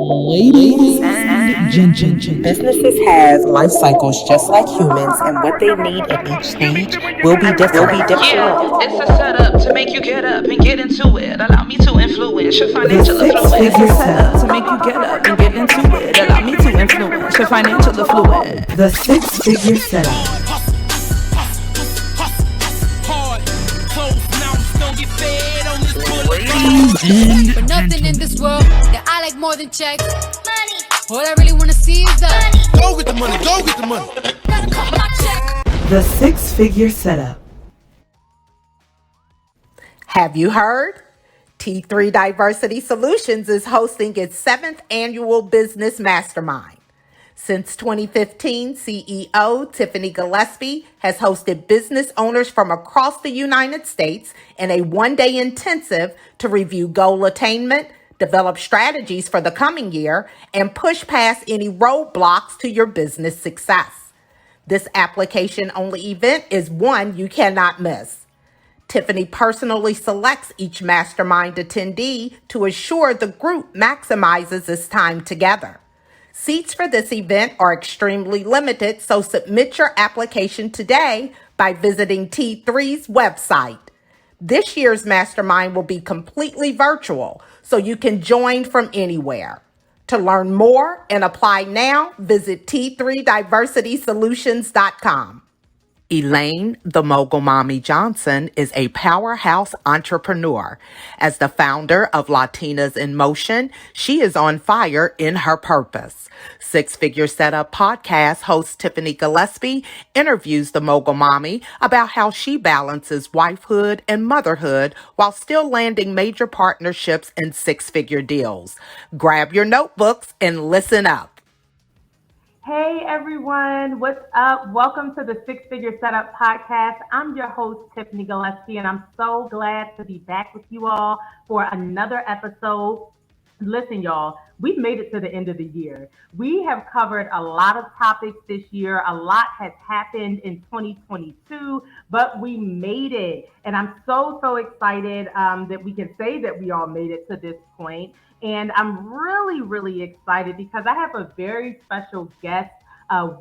Ladies and gentlemen, Businesses have life cycles just like humans, and what they need at each stage will be different. Yeah, it's a setup to make you get up and get into it. Allow me to influence your the financial six affluence. It's figure a setup setup. to make you get up and get into it. Allow me to influence your financial affluence. The six figure setup. For nothing in this world that I like more than checks. Money. All I really wanna see is the money. Go get the money, go get the money. My check. The six figure setup. Have you heard? T3 Diversity Solutions is hosting its 7th annual business mastermind. Since 2015, CEO Tiffany Gillespie has hosted business owners from across the United States in a one-day intensive to review goal attainment, develop strategies for the coming year, and push past any roadblocks to your business success. This application-only event is one you cannot miss. Tiffany personally selects each mastermind attendee to ensure the group maximizes its time together. Seats for this event are extremely limited, so submit your application today by visiting T3's website. This year's mastermind will be completely virtual, so you can join from anywhere. To learn more and apply now, visit t3diversitysolutions.com. Elaine, the Mogul Mami Johnson, is a powerhouse entrepreneur. As the founder of Latinas in Motion, she is on fire in her purpose. Six Figure Setup podcast host Tiffany Gillespie interviews the Mogul Mami about how she balances wifehood and motherhood while still landing major partnerships and six-figure deals. Grab your notebooks and listen up. Hey everyone, what's up? Welcome to the Six Figure Setup Podcast. I'm your host, Tiffany Gillespie, and I'm so glad to be back with you all for another episode. Listen, y'all, we've made it to the end of the year. We have covered a lot of topics this year. A lot has happened in 2022, but we made it. And I'm so excited that we can say that we all made it to this point. And I'm really excited because I have a very special guest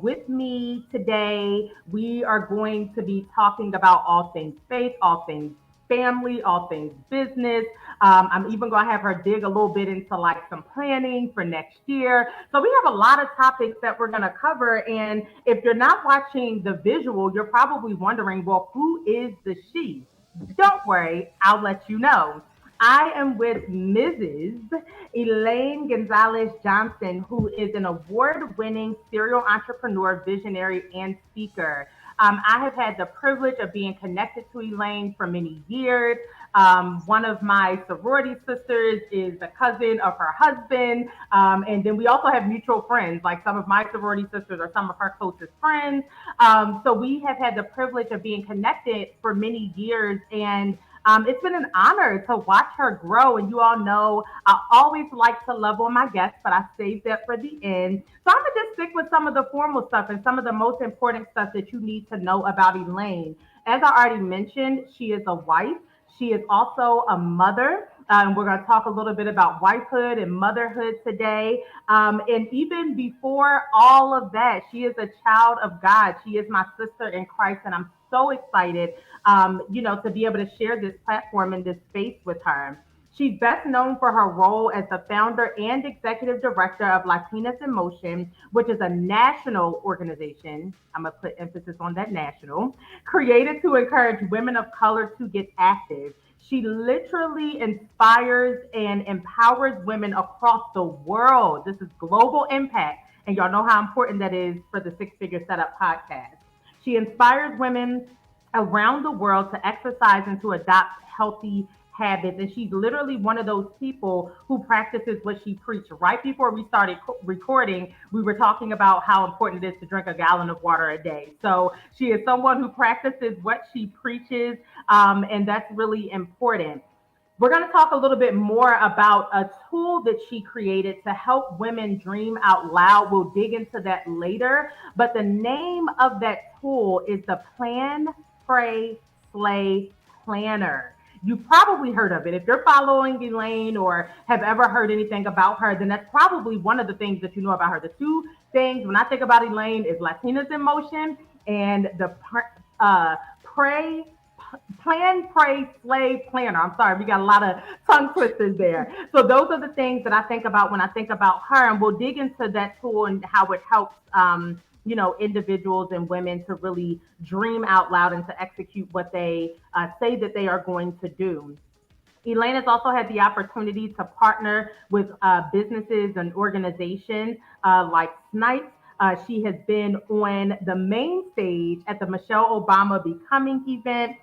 with me today. We are going to be talking about all things faith, all things family, all things business. I'm even going to have her dig a little bit into like some planning for next year. So we have a lot of topics that we're going to cover. And if you're not watching the visual, you're probably wondering, well, who is the she? Don't worry, I'll let you know. I am with Mrs. Elaine Gonzalez-Johnson, who is an award-winning serial entrepreneur, visionary, and speaker. I have had the privilege of being connected to Elaine for many years. One of my sorority sisters is a cousin of her husband. And then we also have mutual friends, like some of my sorority sisters are some of her closest friends. So we have had the privilege of being connected for many years. And it's been an honor to watch her grow. And you all know I always like to love on my guests, but I saved that for the end. So I'm going to just stick with some of the formal stuff and some of the most important stuff that you need to know about Elaine. As I already mentioned, she is a wife. She is also a mother. We're going to talk a little bit about wifehood and motherhood today. And even before all of that, she is a child of God. She is my sister in Christ. And I'm so excited, to be able to share this platform and this space with her. She's best known for her role as the founder and executive director of Latinas in Motion, which is a national organization. I'm going to put emphasis on that national, created to encourage women of color to get active. She literally inspires and empowers women across the world. This is global impact. And y'all know how important that is for the Six Figure Setup podcast. She inspires women around the world to exercise and to adopt healthy habits. And she's literally one of those people who practices what she preached. Right before we started recording, we were talking about how important it is to drink a gallon of water a day. So she is someone who practices what she preaches, and that's really important. We're going to talk a little bit more about a tool that she created to help women dream out loud. We'll dig into that later. But the name of that tool is the Plan, Pray, Slay Planner. you probably heard of it. If you're following Elaine or have ever heard anything about her, then that's probably one of the things that you know about her. The two things when I think about Elaine is Latinas in Motion and the pray plan, pray, slave, planner. I'm sorry, we got a lot of tongue twisters there. So those are the things that I think about when I think about her, and we'll dig into that tool and how it helps, individuals and women to really dream out loud and to execute what they say that they are going to do. Elaine has also had the opportunity to partner with businesses and organizations like Snipes. She has been on the main stage at the Michelle Obama Becoming event.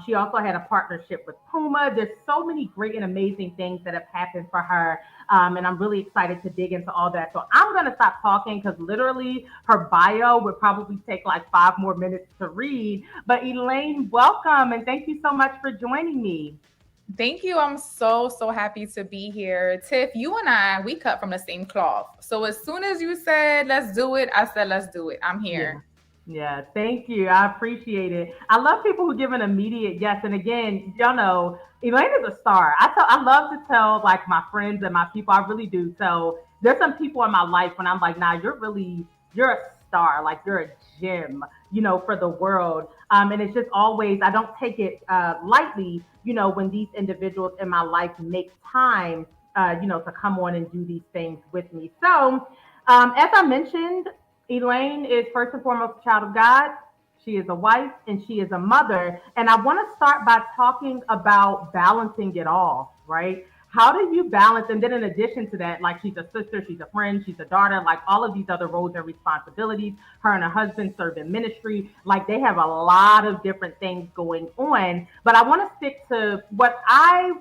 She also had a partnership with Puma. There's so many great and amazing things that have happened for her. And I'm really excited to dig into all that. So I'm going to stop talking because literally her bio would probably take like 5 more minutes to read. But Elaine, welcome and thank you so much for joining me. Thank you. I'm so happy to be here. Tiff, you and I, we cut from the same cloth. So as soon as you said, let's do it, I said, let's do it. I'm here. Yeah, thank you. I appreciate it. I love people who give an immediate yes. And again, y'all know, Elaine is a star. I love to tell like my friends and my people, I really do. So there's some people in my life when I'm like, nah, you're a star, like you're a gem, for the world. And it's just always, I don't take it lightly, when these individuals in my life make time, to come on and do these things with me. So, as I mentioned, Elaine is first and foremost a child of God. She is a wife and she is a mother. And I want to start by talking about balancing it all, right? How do you balance? And then in addition to that, like she's a sister, she's a friend, she's a daughter, like all of these other roles and responsibilities. Her and her husband serve in ministry. Like they have a lot of different things going on. But I want to stick to what I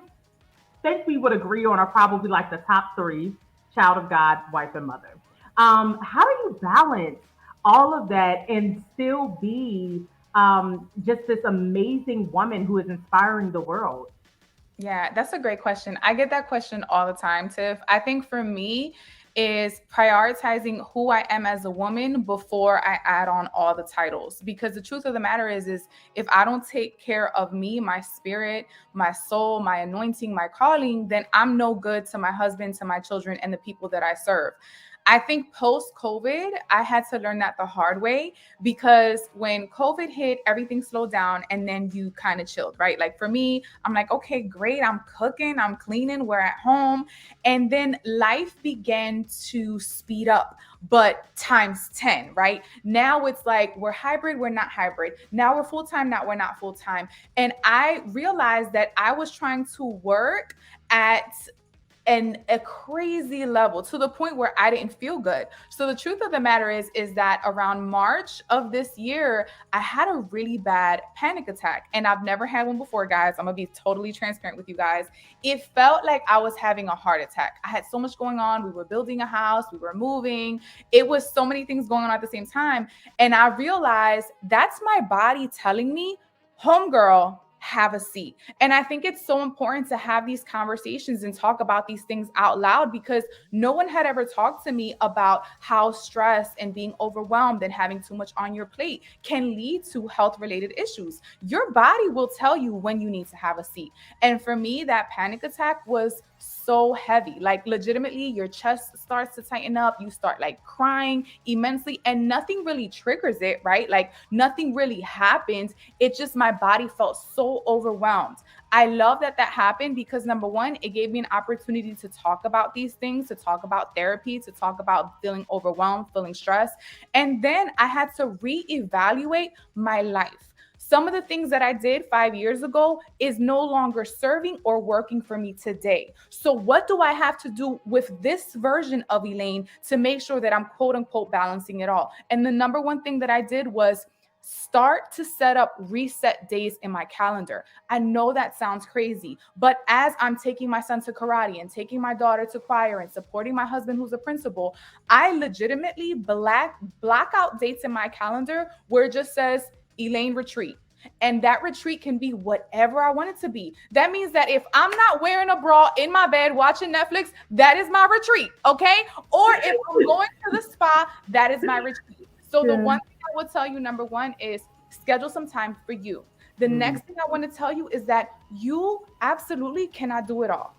think we would agree on are probably like the top three: child of God, wife, and mother. How do you balance all of that and still be just this amazing woman who is inspiring the world? Yeah, that's a great question. I get that question all the time, Tiff. I think for me is prioritizing who I am as a woman before I add on all the titles. Because the truth of the matter is if I don't take care of me, my spirit, my soul, my anointing, my calling, then I'm no good to my husband, to my children, and the people that I serve. I think post-COVID, I had to learn that the hard way because when COVID hit, everything slowed down and then you kind of chilled, right? Like for me, I'm like, okay, great. I'm cooking, I'm cleaning, we're at home. And then life began to speed up, but times 10, right? Now it's like we're hybrid, we're not hybrid. Now we're full-time, now we're not full-time. And I realized that I was trying to work at a crazy level to the point where I didn't feel good. So the truth of the matter is that around March of this year, I had a really bad panic attack. And I've never had one before, guys. I'm gonna be totally transparent with you guys. It felt like I was having a heart attack. I had so much going on. We were building a house, we were moving. It was so many things going on at the same time. And I realized that's my body telling me, homegirl, have a seat. And I think it's so important to have these conversations and talk about these things out loud because no one had ever talked to me about how stress and being overwhelmed and having too much on your plate can lead to health related issues. Your body will tell you when you need to have a seat. And for me, that panic attack was so heavy. Like legitimately, your chest starts to tighten up. You start like crying immensely and nothing really triggers it, right? Like nothing really happens. It just, my body felt so overwhelmed. I love that happened because number one, it gave me an opportunity to talk about these things, to talk about therapy, to talk about feeling overwhelmed, feeling stressed. And then I had to reevaluate my life. Some of the things that I did 5 years ago is no longer serving or working for me today. So what do I have to do with this version of Elaine to make sure that I'm quote unquote balancing it all? And the number one thing that I did was start to set up reset days in my calendar. I know that sounds crazy, but as I'm taking my son to karate and taking my daughter to choir and supporting my husband who's a principal, I legitimately block out dates in my calendar where it just says Elaine retreat. And that retreat can be whatever I want it to be. That means that if I'm not wearing a bra in my bed watching Netflix, that is my retreat, okay? Or if I'm going to the spa, that is my retreat. So the one thing I would tell you, number one, is schedule some time for you. The next thing I want to tell you is that you absolutely cannot do it all.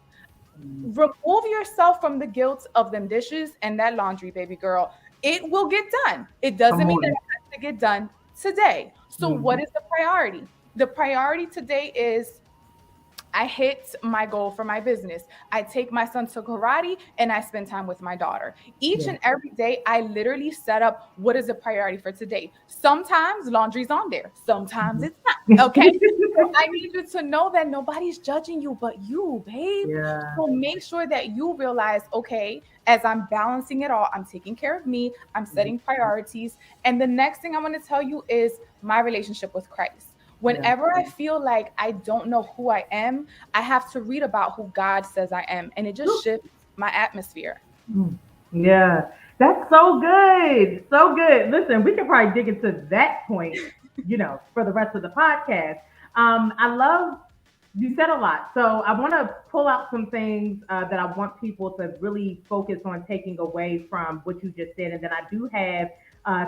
Remove yourself from the guilt of them dishes and that laundry, baby girl. It will get done. It doesn't mean that it has to get done today. So, what is the priority? The priority today is I hit my goal for my business. I take my son to karate and I spend time with my daughter. Each and every day, I literally set up what is a priority for today. Sometimes laundry's on there, sometimes it's not. Okay. So I need you to know that nobody's judging you but you, babe. So make sure that you realize, okay, as I'm balancing it all, I'm taking care of me, I'm setting priorities. And the next thing I want to tell you is my relationship with Christ. Whenever I feel like I don't know who I am, I have to read about who God says I am, and it just shifts my atmosphere. Yeah, that's so good. So good. Listen, we can probably dig into that point, for the rest of the podcast. I love you said a lot. So I want to pull out some things that I want people to really focus on taking away from what you just said. And then I do have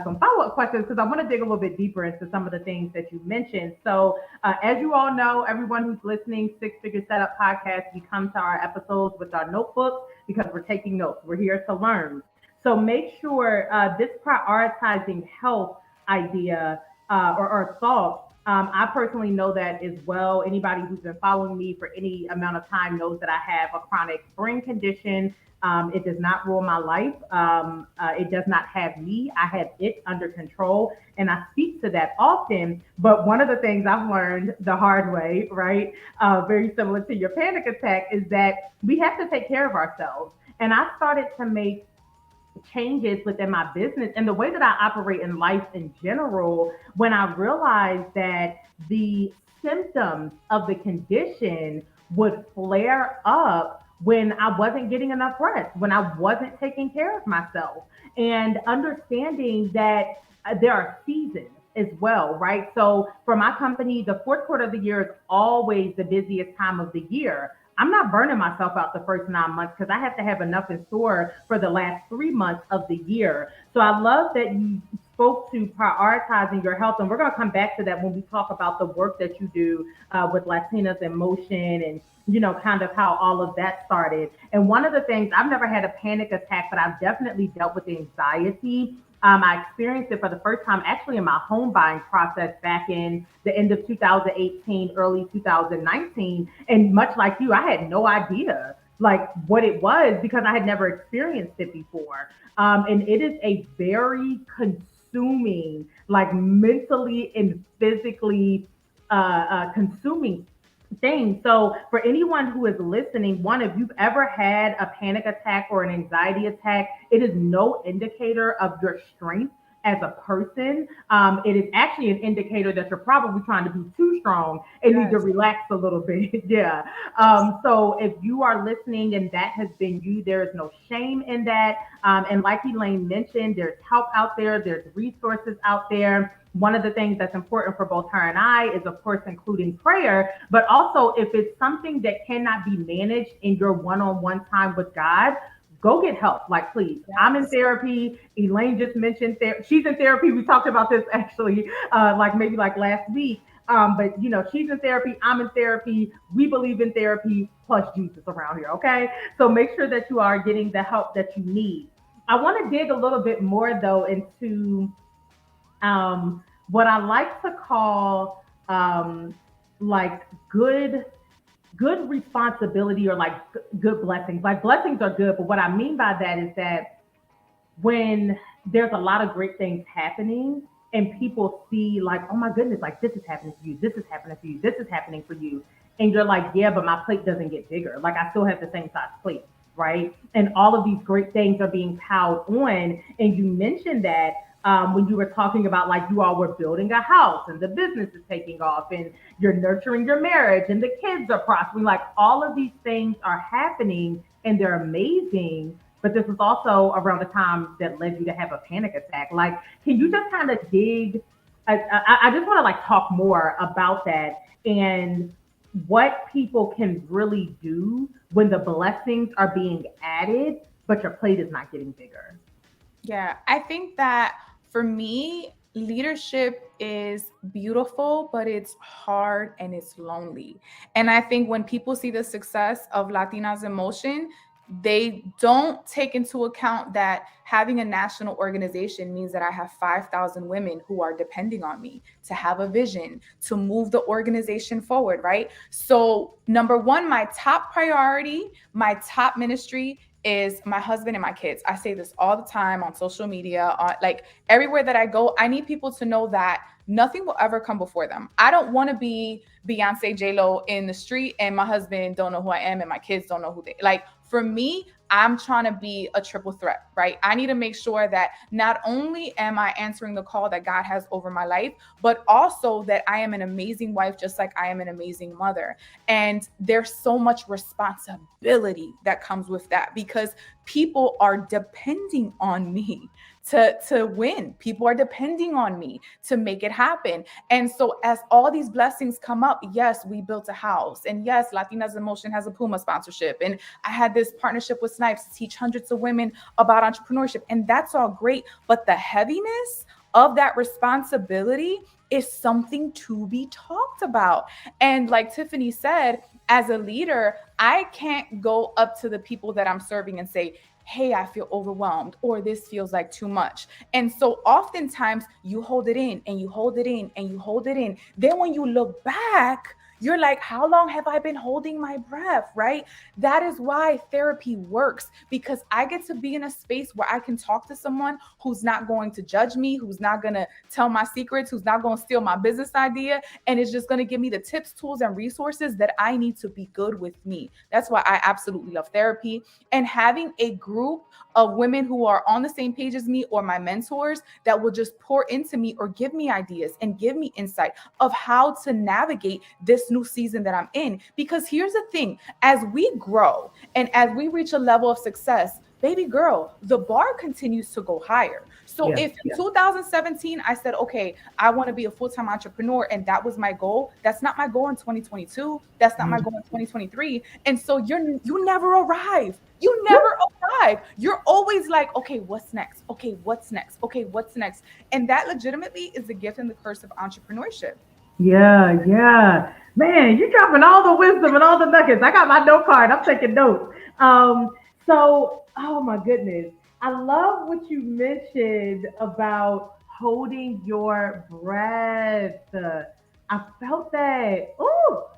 some follow-up questions because I want to dig a little bit deeper into some of the things that you mentioned. So as you all know, everyone who's listening, Six Figure Setup Podcast, we come to our episodes with our notebooks because we're taking notes. We're here to learn. So make sure this prioritizing health idea or thought, I personally know that as well. Anybody who's been following me for any amount of time knows that I have a chronic brain condition. It does not rule my life. It does not have me. I have it under control. And I speak to that often. But one of the things I've learned the hard way, right, very similar to your panic attack, is that we have to take care of ourselves. And I started to make changes within my business and the way that I operate in life in general when I realized that the symptoms of the condition would flare up when I wasn't getting enough rest, when I wasn't taking care of myself, and understanding that there are seasons as well, right? So for my company, the fourth quarter of the year is always the busiest time of the year. I'm not burning myself out the first 9 months because I have to have enough in store for the last 3 months of the year. So I love that you spoke to prioritizing your health. And we're going to come back to that when we talk about the work that you do with Latinas in Motion and, kind of how all of that started. And one of the things, I've never had a panic attack, but I've definitely dealt with anxiety. I experienced it for the first time actually in my home buying process back in the end of 2018, early 2019. And much like you, I had no idea like what it was because I had never experienced it before. And it is a very consuming, like mentally and physically consuming thing. So for anyone who is listening, one, if you've ever had a panic attack or an anxiety attack, it is no indicator of your strength as a person. It is actually an indicator that you're probably trying to be too strong and need to relax a little bit. Yeah. So if you are listening and that has been you, there is no shame in that. And like Elaine mentioned, there's help out there. There's resources out there. One of the things that's important for both her and I is, of course, including prayer, but also if it's something that cannot be managed in your one-on-one time with God, go get help. Like, please, I'm in therapy. Elaine just mentioned she's in therapy. We talked about this actually, maybe last week. But she's in therapy. I'm in therapy. We believe in therapy plus Jesus around here. Okay. So make sure that you are getting the help that you need. I want to dig a little bit more though into what I like to call like good responsibility or like good blessings. Like blessings are good, but what I mean by that is that when there's a lot of great things happening and people see like, oh my goodness, like this is happening for you, this is happening for you, this is happening for you. And you're like, yeah, but my plate doesn't get bigger. Like I still have the same size plate, right? And all of these great things are being piled on. And you mentioned that when you were talking about like you all were building a house and the business is taking off and you're nurturing your marriage and the kids are prospering, like all of these things are happening and they're amazing. But this was also around the time that led you to have a panic attack. Like, can you just kind of dig? I just want to like talk more about that and what people can really do when the blessings are being added, but your plate is not getting bigger. Yeah, I think that for me, Leadership is beautiful, but it's hard and it's lonely. And I think when people see the success of Latinas in Motion, they don't take into account that having a national organization means that I have 5,000 women who are depending on me to have a vision, to move the organization forward, right? So, number one, my top priority, my top ministry is my husband and my kids. I say this all the time on social media, on like everywhere that I go. I need people to know that nothing will ever come before them. I don't want to be Beyonce, J-Lo in the street and my husband don't know who I am and my kids don't know who they like. For me, I'm trying to be a triple threat, right? I need to make sure that not only am I answering the call that God has over my life, but also that I am an amazing wife, just like I am an amazing mother. And there's so much responsibility that comes with that because people are depending on me to win. People are depending on me to make it happen. And so as all these blessings come up, yes, we built a house. And yes, Latinas in Motion has a Puma sponsorship. And I had this partnership with Snipes to teach hundreds of women about entrepreneurship. And that's all great. But the heaviness of that responsibility is something to be talked about. And like Tiffany said, as a leader, I can't go up to the people that I'm serving and say, hey, I feel overwhelmed, or this feels like too much. And so oftentimes you hold it in and you hold it in and you hold it in. Then when you look back, you're like, how long have I been holding my breath, right? That is why therapy works, because I get to be in a space where I can talk to someone who's not going to judge me, who's not going to tell my secrets, who's not going to steal my business idea, and is just going to give me the tips, tools, and resources that I need to be good with me. That's why I absolutely love therapy. And having a group of women who are on the same page as me or my mentors that will just pour into me or give me ideas and give me insight of how to navigate this new season that I'm in. Because here's the thing, as we grow and as we reach a level of success, baby girl, the bar continues to go higher. So if in 2017 I said, okay, I want to be a full-time entrepreneur and that was my goal, that's not my goal in 2022. That's not my goal in 2023. And so you never arrive. You never arrive. You're always like, okay, what's next? Okay, what's next? Okay, what's next? And that legitimately is the gift and the curse of entrepreneurship. Yeah, yeah. Man, you're dropping all the wisdom and all the nuggets. I got my note card. I'm taking notes. Oh my goodness. I love what you mentioned about holding your breath. I felt that. Oh,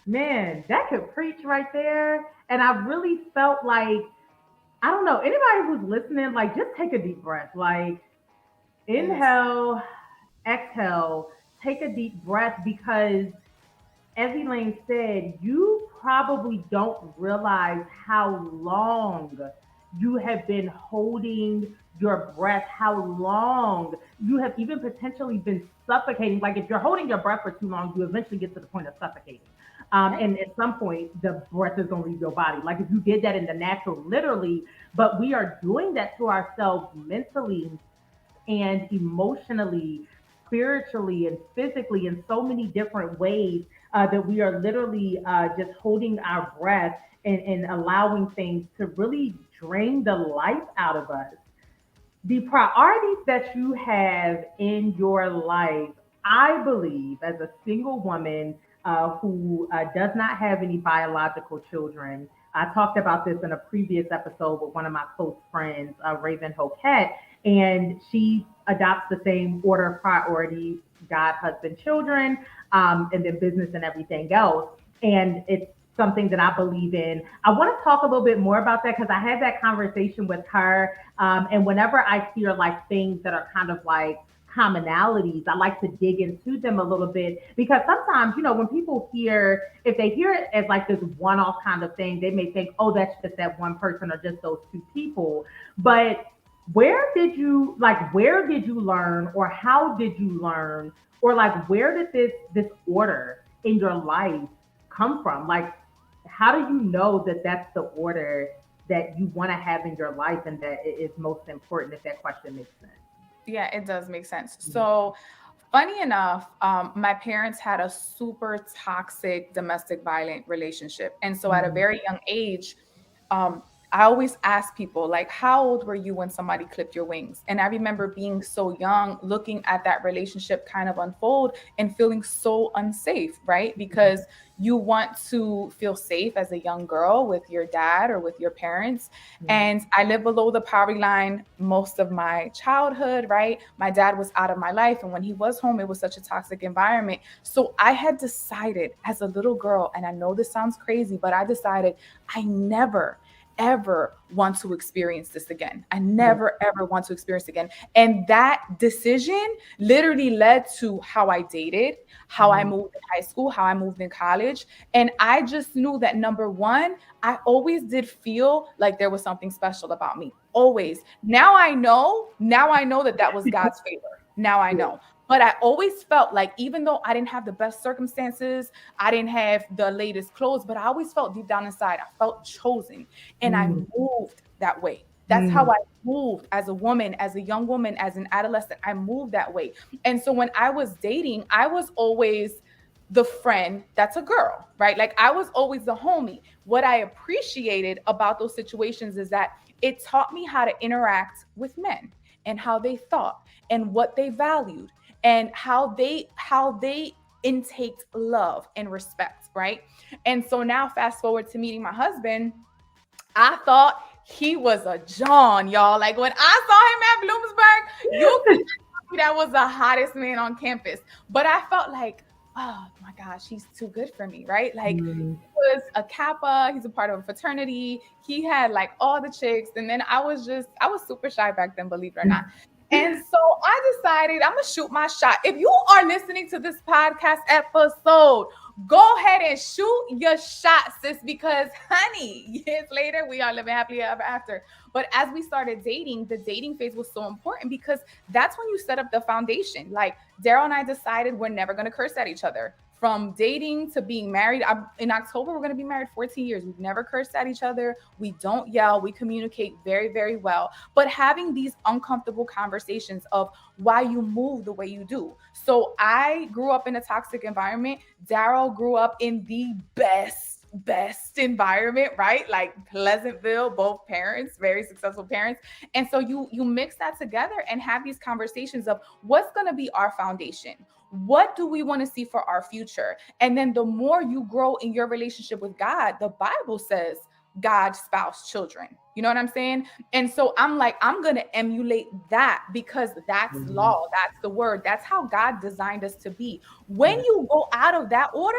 man, that could preach right there. And I really felt like, I don't know, anybody who's listening, like, just take a deep breath. Like, Yes. inhale, exhale, take a deep breath because, as Elaine said, you probably don't realize how long you have been holding your breath, how long you have even potentially been suffocating. Like if you're holding your breath for too long, you eventually get to the point of suffocating. Yep. And at some point, the breath is going to leave your body. Like if you did that in the natural, literally, but we are doing that to ourselves mentally and emotionally, spiritually, and physically in so many different ways that we are literally just holding our breath and allowing things to really drain the life out of us. The priorities that you have in your life, I believe, as a single woman who does not have any biological children, I talked about this in a previous episode with one of my close friends, Raven Hoquette, and she adopts the same order of priority: God, husband, children, and then business and everything else. And it's something that I believe in. I want to talk a little bit more about that because I had that conversation with her. And whenever I hear like things that are kind of like commonalities, I like to dig into them a little bit because sometimes, you know, when people hear, if they hear it as like this one off kind of thing, they may think, oh, that's just that one person or just those two people. But where did you learn or how did you learn or like where did this order in your life come from? Like how do you know that that's the order that you want to have in your life and that it is most important, if that question makes sense? Yeah, it does make sense. So, funny enough, my parents had a super toxic domestic violent relationship. And so, at a Mhm. very young age, um, I always ask people, like, how old were you when somebody clipped your wings? And I remember being so young, looking at that relationship kind of unfold and feeling so unsafe, right? Because you want to feel safe as a young girl with your dad or with your parents. And I lived below the poverty line most of my childhood, right? My dad was out of my life. And when he was home, it was such a toxic environment. So I had decided as a little girl, and I know this sounds crazy, but I decided I never ever want to experience this again. I never ever want to experience it again. And that decision literally led to how I dated, how I moved in high school, how I moved in college. And I just knew that number one, I always did feel like there was something special about me. Always. Now I know that that was God's favor. Now I know. But I always felt like, even though I didn't have the best circumstances, I didn't have the latest clothes, but I always felt deep down inside, I felt chosen. And I moved that way. That's how I moved as a woman, as a young woman, as an adolescent. I moved that way. And so when I was dating, I was always the friend that's a girl, right? Like I was always the homie. What I appreciated about those situations is that it taught me how to interact with men and how they thought and what they valued and how they intaked love and respect, right? And so now fast forward to meeting my husband, I thought he was a John, y'all. Like when I saw him at Bloomsburg, you could tell me that was the hottest man on campus. But I felt like, oh my gosh, he's too good for me, right? Like he was a Kappa, he's a part of a fraternity. He had like all the chicks. And then I was super shy back then, believe it or not. And so I decided I'm going to shoot my shot. If you are listening to this podcast episode, go ahead and shoot your shot, sis, because honey, years later, we are living happily ever after. But as we started dating, the dating phase was so important because that's when you set up the foundation. Like Daryl and I decided we're never going to curse at each other. From dating to being married, in October, we're going to be married 14 years. We've never cursed at each other. We don't yell. We communicate very, very well. But having these uncomfortable conversations of why you move the way you do. So I grew up in a toxic environment. Daryl grew up in the best environment, right? Like Pleasantville, both parents, very successful parents. And so you mix that together and have these conversations of what's going to be our foundation. What do we want to see for our future? And then the more you grow in your relationship with God, the Bible says God, spouse, children. You know what I'm saying? And so I'm like, I'm going to emulate that because that's law. That's the word. That's how God designed us to be. When you go out of that order,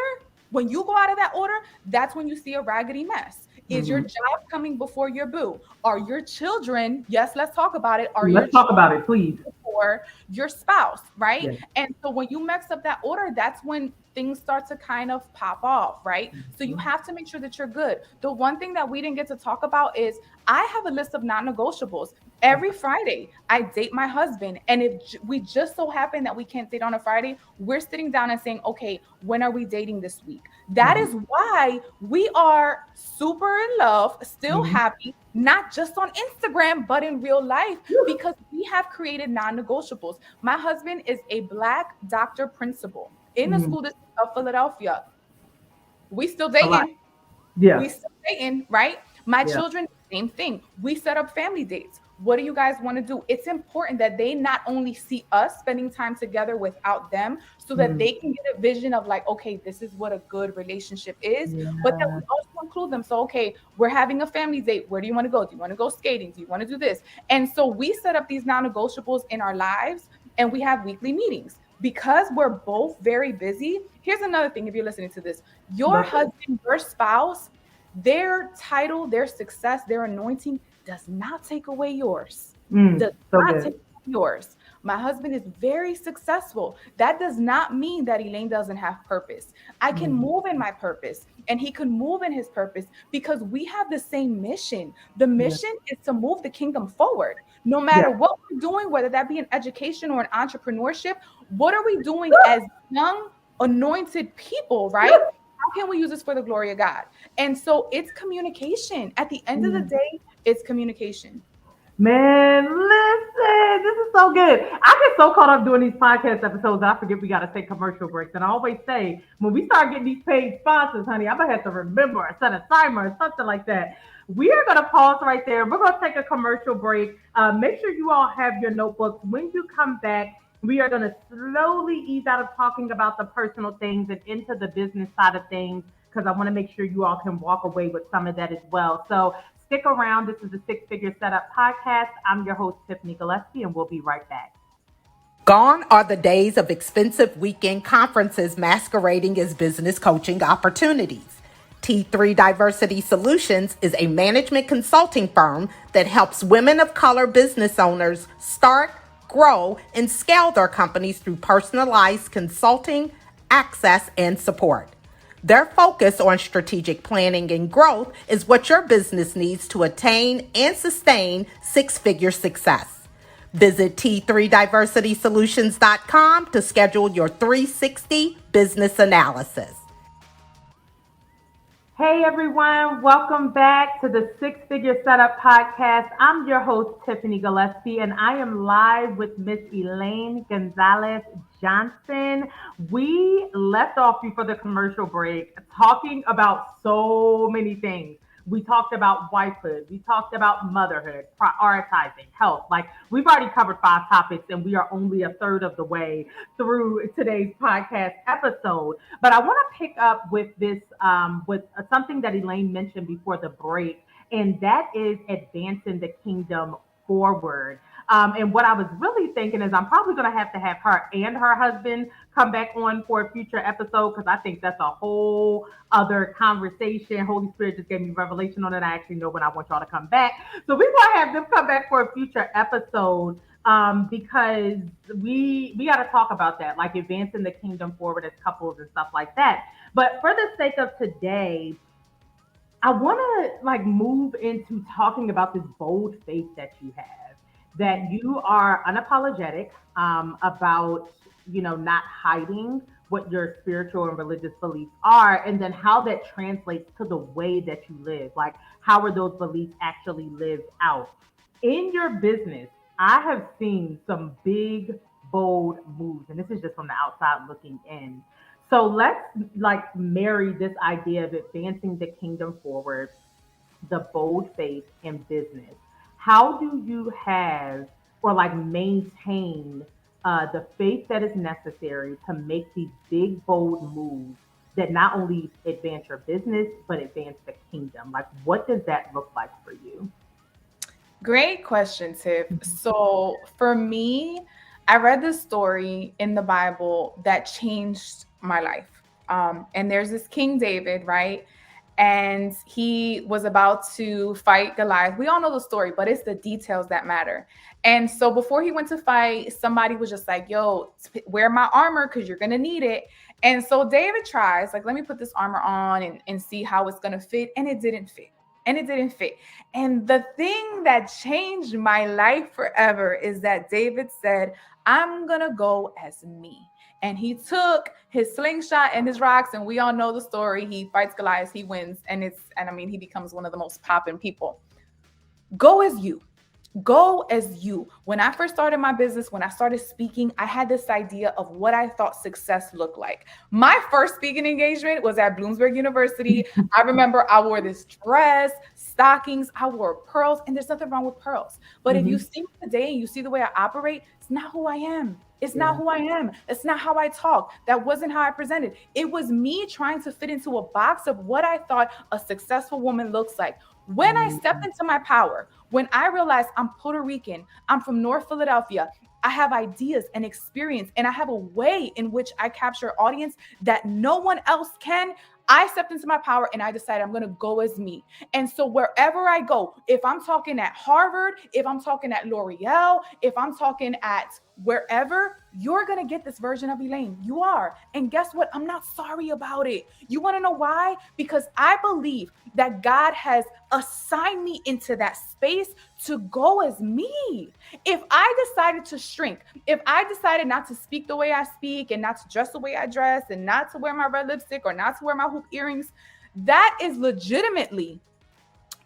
that's when you see a raggedy mess. Is your job coming before your boo? Are your children, yes, let's talk about it. Let's talk about it, please. Before your spouse, right? Yes. And so when you mix up that order, that's when things start to kind of pop off, right? So you have to make sure that you're good. The one thing that we didn't get to talk about is I have a list of non-negotiables. Every Friday, I date my husband. And if we just so happen that we can't date on a Friday, we're sitting down and saying, okay, when are we dating this week? That is why we are super in love, still happy, not just on Instagram, but in real life, because we have created non-negotiables. My husband is a Black doctor principal in the school district of Philadelphia. We still dating. Yeah. We still dating, right? My children, same thing. We set up family dates. What do you guys want to do? It's important that they not only see us spending time together without them so that they can get a vision of like, okay, this is what a good relationship is, but that we also include them. So, okay, we're having a family date. Where do you want to go? Do you want to go skating? Do you want to do this? And so we set up these non-negotiables in our lives and we have weekly meetings. Because we're both very busy. Here's another thing. If you're listening to this, your husband, your spouse, their title, their success, their anointing does not take away yours. Does not take away yours. My husband is very successful. That does not mean that Elaine doesn't have purpose. I can move in my purpose and he can move in his purpose because we have the same mission. The mission is to move the kingdom forward. No matter what we're doing, whether that be in education or in entrepreneurship, what are we doing as young, anointed people, right? How can we use this for the glory of God? And so it's communication. At the end of the day, it's communication. Man, listen, this is so good. I get so caught up doing these podcast episodes, I forget we got to take commercial breaks. And I always say, when we start getting these paid sponsors, honey, I'm going to have to remember or set a timer or something like that. We are going to pause right there. We're going to take a commercial break. Make sure you all have your notebooks. When you come back, we are going to slowly ease out of talking about the personal things and into the business side of things because I want to make sure you all can walk away with some of that as well. So stick around. This is the Six Figure Setup Podcast. I'm your host, Tiffany Gillespie, and we'll be right back. Gone are the days of expensive weekend conferences masquerading as business coaching opportunities. T3 Diversity Solutions is a management consulting firm that helps women of color business owners start, grow, and scale their companies through personalized consulting, access, and support. Their focus on strategic planning and growth is what your business needs to attain and sustain six-figure success. Visit T3DiversitySolutions.com to schedule your 360 business analysis. Hey everyone, welcome back to the Six Figure Setup Podcast. I'm your host, Tiffany Gillespie, and I am live with Miss Elaine Gonzalez-Johnson. We left off before the commercial break talking about so many things. We talked about wifehood. We talked about motherhood, prioritizing health. Like we've already covered 5 topics and we are only a third of the way through today's podcast episode. But I want to pick up with this, with something that Elaine mentioned before the break, and that is advancing the kingdom forward. And what I was really thinking is I'm probably going to have her and her husband come back on for a future episode because I think that's a whole other conversation. Holy Spirit just gave me revelation on it. I actually know when I want y'all to come back. So we're going to have them come back for a future episode because we got to talk about that, like advancing the kingdom forward as couples and stuff like that. But for the sake of today, I want to move into talking about this bold faith that you have, that you are unapologetic about, not hiding what your spiritual and religious beliefs are, and then how that translates to the way that you live. Like, how are those beliefs actually lived out? In your business, I have seen some big, bold moves, and this is just from the outside looking in. So let's marry this idea of advancing the kingdom forward, the bold faith in business. How do you have or maintain the faith that is necessary to make these big, bold moves that not only advance your business, but advance the kingdom? Like, what does that look like for you? Great question, Tiff. So for me, I read this story in the Bible that changed my life. And there's this King David, right? And he was about to fight Goliath. We all know the story, but it's the details that matter. And so before he went to fight, somebody was just like, yo, wear my armor because you're going to need it. And so David tries, let me put this armor on and see how it's going to fit. And it didn't fit. And the thing that changed my life forever is that David said, I'm going to go as me. And he took his slingshot and his rocks, and we all know the story. He fights Goliath, he wins, and he becomes one of the most popping people. Go as you. Go as you. When I first started my business, when I started speaking, I had this idea of what I thought success looked like. My first speaking engagement was at Bloomsburg University. I remember I wore this dress, stockings, I wore pearls, and there's nothing wrong with pearls. But if you see me today and you see the way I operate, it's not who I am. It's not who I am. It's not how I talk. That wasn't how I presented. It was me trying to fit into a box of what I thought a successful woman looks like. When I stepped into my power, when I realized I'm Puerto Rican, I'm from North Philadelphia, I have ideas and experience, and I have a way in which I capture audience that no one else can, I stepped into my power and I decided I'm going to go as me. And so wherever I go, if I'm talking at Harvard, if I'm talking at L'Oreal, if I'm talking at wherever, you're going to get this version of Elaine. You are. And guess what? I'm not sorry about it. You want to know why? Because I believe that God has assigned me into that space to go as me. If I decided to shrink, if I decided not to speak the way I speak and not to dress the way I dress and not to wear my red lipstick or not to wear my hoop earrings, that is legitimately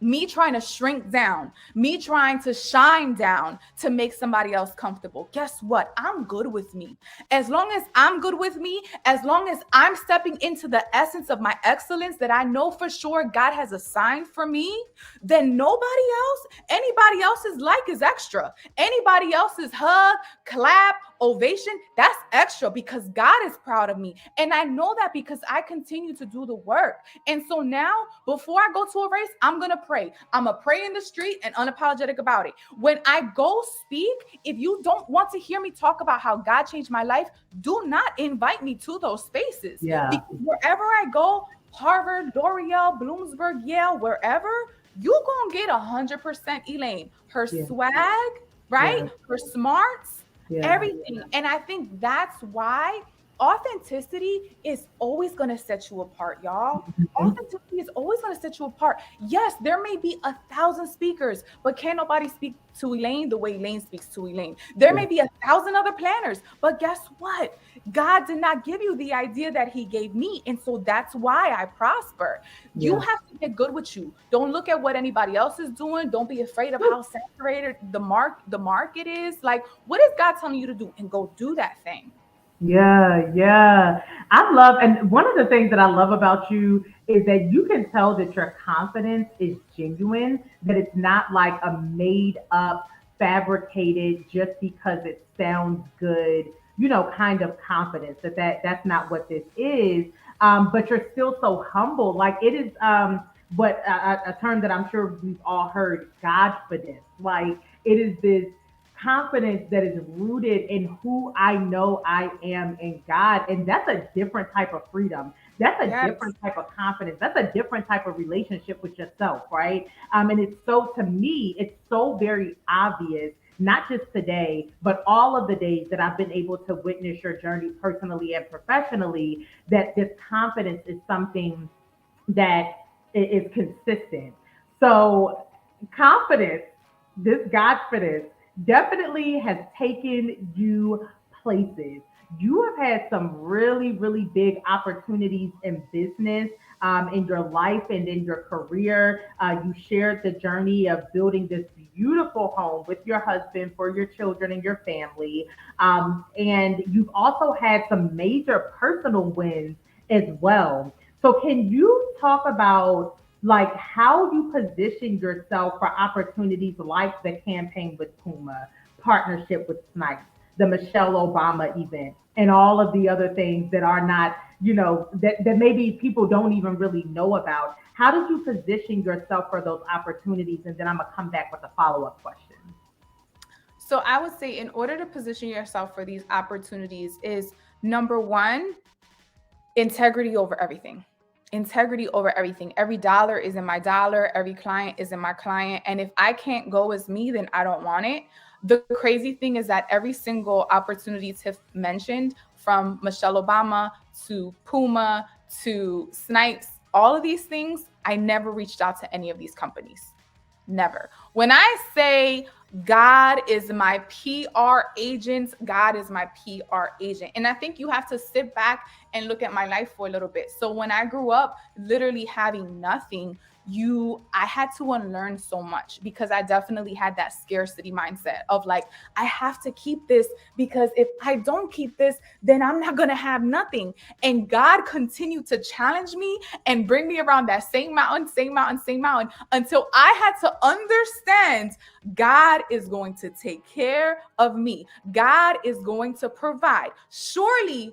me trying to shrink down, me trying to shine down to make somebody else comfortable. Guess what? I'm good with me. As long as I'm good with me, as long as I'm stepping into the essence of my excellence that I know for sure God has assigned for me, then nobody else, anybody else's like is extra. Anybody else's hug, clap, ovation, that's extra because God is proud of me. And I know that because I continue to do the work. And so now, before I go to a race, I'm going to pray. I'm going to pray in the street and unapologetic about it. When I go speak, if you don't want to hear me talk about how God changed my life, do not invite me to those spaces. Yeah. Because wherever I go, Harvard, L'Oreal, Bloomsburg, Yale, wherever, you going to get 100% Elaine. Her swag, right? Yeah. Her smarts, Yeah. everything. And I think that's why authenticity is always going to set you apart, y'all. Authenticity is always going to set you apart. Yes, there may be 1,000 speakers, but can't nobody speak to Elaine the way Elaine speaks to Elaine. There may be 1,000 other planners, but guess what? God did not give you the idea that he gave me. And so that's why I prosper. You have to get good with you. Don't look at what anybody else is doing. Don't be afraid of how saturated the market is. Like, what is God telling you to do? And go do that thing. Yeah. I love, and one of the things that I love about you is that you can tell that your confidence is genuine, that it's not like a made up, fabricated just because it sounds good, kind of confidence, that's not what this is. But you're still so humble. Like it is, what a term that I'm sure we've all heard, Godfidence. Like it is this confidence that is rooted in who I know I am in God. And that's a different type of freedom. That's a different type of confidence. That's a different type of relationship with yourself, right? And it's so, to me, it's so very obvious, not just today, but all of the days that I've been able to witness your journey personally and professionally, that this confidence is something that is consistent. So confidence, this Godfidence, definitely has taken you places. You have had some really, really big opportunities in business, in your life and in your career. You shared the journey of building this beautiful home with your husband for your children and your family. And you've also had some major personal wins as well. So can you talk about like how you position yourself for opportunities like the campaign with Puma, partnership with Snipes, the Michelle Obama event, and all of the other things that are not, that maybe people don't even really know about? How did you position yourself for those opportunities? And then I'm gonna come back with a follow-up question. So I would say in order to position yourself for these opportunities is number one, integrity over everything. Integrity over everything. Every dollar is in my dollar. Every client is in my client. And if I can't go as me, then I don't want it. The crazy thing is that every single opportunity Tiff mentioned, from Michelle Obama to Puma to Snipes, all of these things, I never reached out to any of these companies. Never. When I say God is my PR agent, God is my PR agent. And I think you have to sit back and look at my life for a little bit. So when I grew up literally having nothing, I had to unlearn so much, because I definitely had that scarcity mindset of like, I have to keep this, because if I don't keep this, then I'm not going to have nothing. And God continued to challenge me and bring me around that same mountain, until I had to understand God is going to take care of me. God is going to provide. Surely,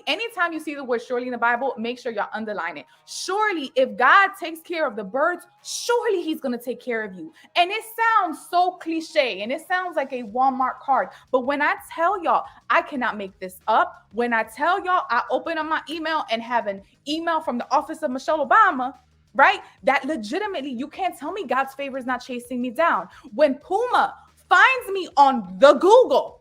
anytime you see the word surely in the Bible, make sure y'all underline it. Surely, if God takes care of the birds, surely he's going to take care of you. And it sounds so cliche and it sounds like a Walmart card. But when I tell y'all, I cannot make this up. When I tell y'all, I open up my email and have an email from the office of Michelle Obama, right? That legitimately, you can't tell me God's favor is not chasing me down. When Puma finds me on the Google,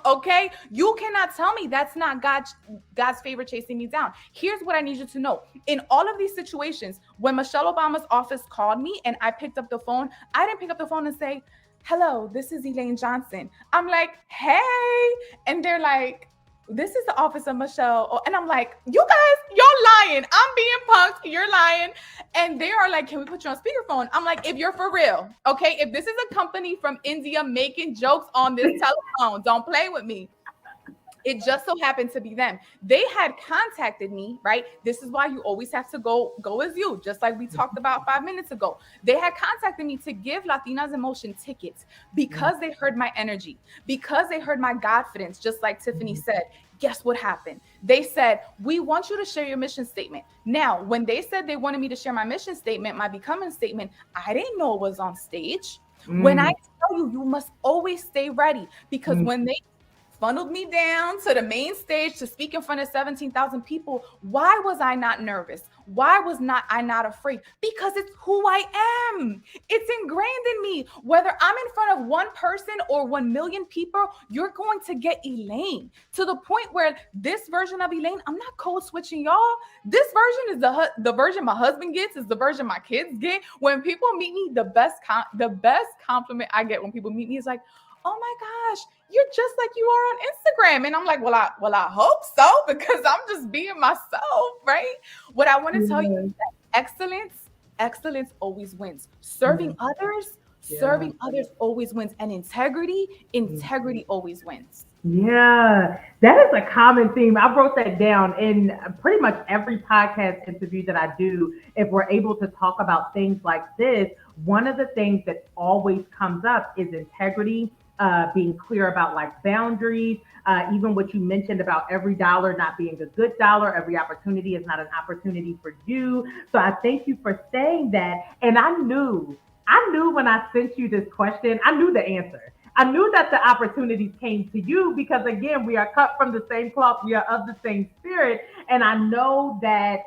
okay, you cannot tell me that's not God's favor chasing me down. Here's what I need you to know. In all of these situations, when Michelle Obama's office called me and I picked up the phone, I didn't pick up the phone and say, hello, this is Elaine Johnson. I'm like, hey. And they're like, this is the office of Michelle. And I'm like, you guys, you're lying. I'm being punked. You're lying. And they are like, can we put you on speakerphone? I'm like, if you're for real, okay, if this is a company from India making jokes on this telephone, don't play with me. It just so happened to be them. They had contacted me, right? This is why you always have to go as you, just like we talked about 5 minutes ago. They had contacted me to give Latinas in Motion tickets because they heard my energy, because they heard my confidence, just like Tiffany said. Guess what happened? They said, we want you to share your mission statement. Now, when they said they wanted me to share my mission statement, my becoming statement, I didn't know it was on stage. When I tell you, you must always stay ready, because when they funneled me down to the main stage to speak in front of 17,000 people, why was I not nervous? Why was I not afraid? Because it's who I am. It's ingrained in me. Whether I'm in front of one person or 1 million people, you're going to get Elaine, to the point where this version of Elaine, I'm not code switching, y'all. This version is the version my husband gets, is the version my kids get. When people meet me, the best compliment I get when people meet me is like, oh my gosh, you're just like you are on Instagram. And I'm like, well, I hope so, because I'm just being myself, right? What I want to tell you is that excellence always wins. Serving others always wins. And integrity always wins. Yeah, that is a common theme. I wrote that down in pretty much every podcast interview that I do. If we're able to talk about things like this, one of the things that always comes up is integrity, being clear about like boundaries, even what you mentioned about every dollar not being a good dollar, every opportunity is not an opportunity for you. So I thank you for saying that. And I knew when I sent you this question, I knew the answer. I knew that the opportunities came to you because, again, we are cut from the same cloth. We are of the same spirit. And I know that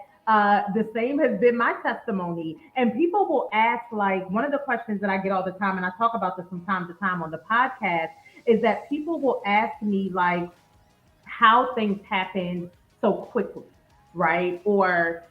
the same has been my testimony. And people will ask, like, one of the questions that I get all the time, and I talk about this from time to time on the podcast, is that people will ask me, like, how things happen so quickly, right? Or,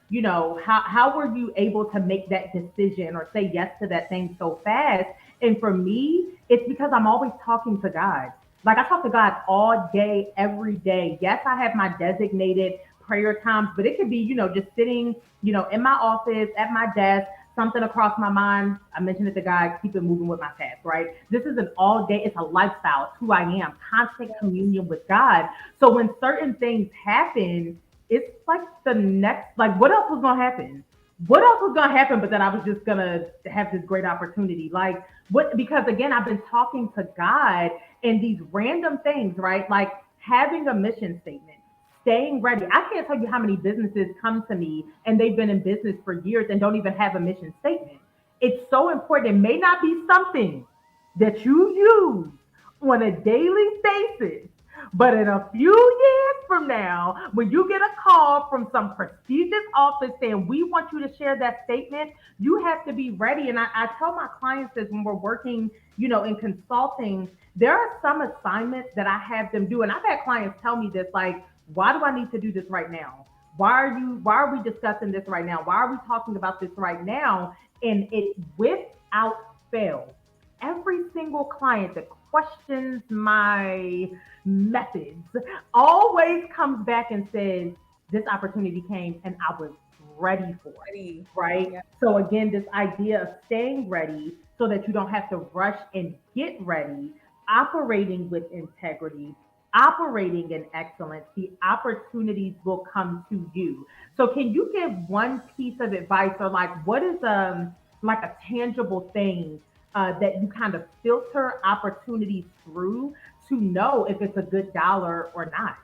how were you able to make that decision or say yes to that thing so fast? And for me, it's because I'm always talking to God. Like, I talk to God all day, every day. Yes, I have my designated prayer times, but it could be, just sitting, in my office, at my desk, something across my mind. I mentioned it to God, keep it moving with my task, right? This is an all day, it's a lifestyle. It's who I am, constant communion with God. So when certain things happen, it's like the next, like, what else was going to happen? What else was going to happen? But then I was just going to have this great opportunity. Like, what? Because again, I've been talking to God and these random things, right? Like having a mission statement, staying ready. I can't tell you how many businesses come to me and they've been in business for years and don't even have a mission statement. It's so important. It may not be something that you use on a daily basis, but in a few years from now, when you get a call from some prestigious office saying, we want you to share that statement, you have to be ready. And I tell my clients this when we're working, in consulting, there are some assignments that I have them do. And I've had clients tell me this, like, why do I need to do this right now? Why are we discussing this right now? Why are we talking about this right now? And it, without fail, every single client that questions my methods always comes back and says, this opportunity came and I was ready for it, right? Yeah. So again, this idea of staying ready so that you don't have to rush and get ready, operating with integrity, operating in excellence, the opportunities will come to you. So can you give one piece of advice, or like what is like a tangible thing that you kind of filter opportunities through to know if it's a good dollar or not?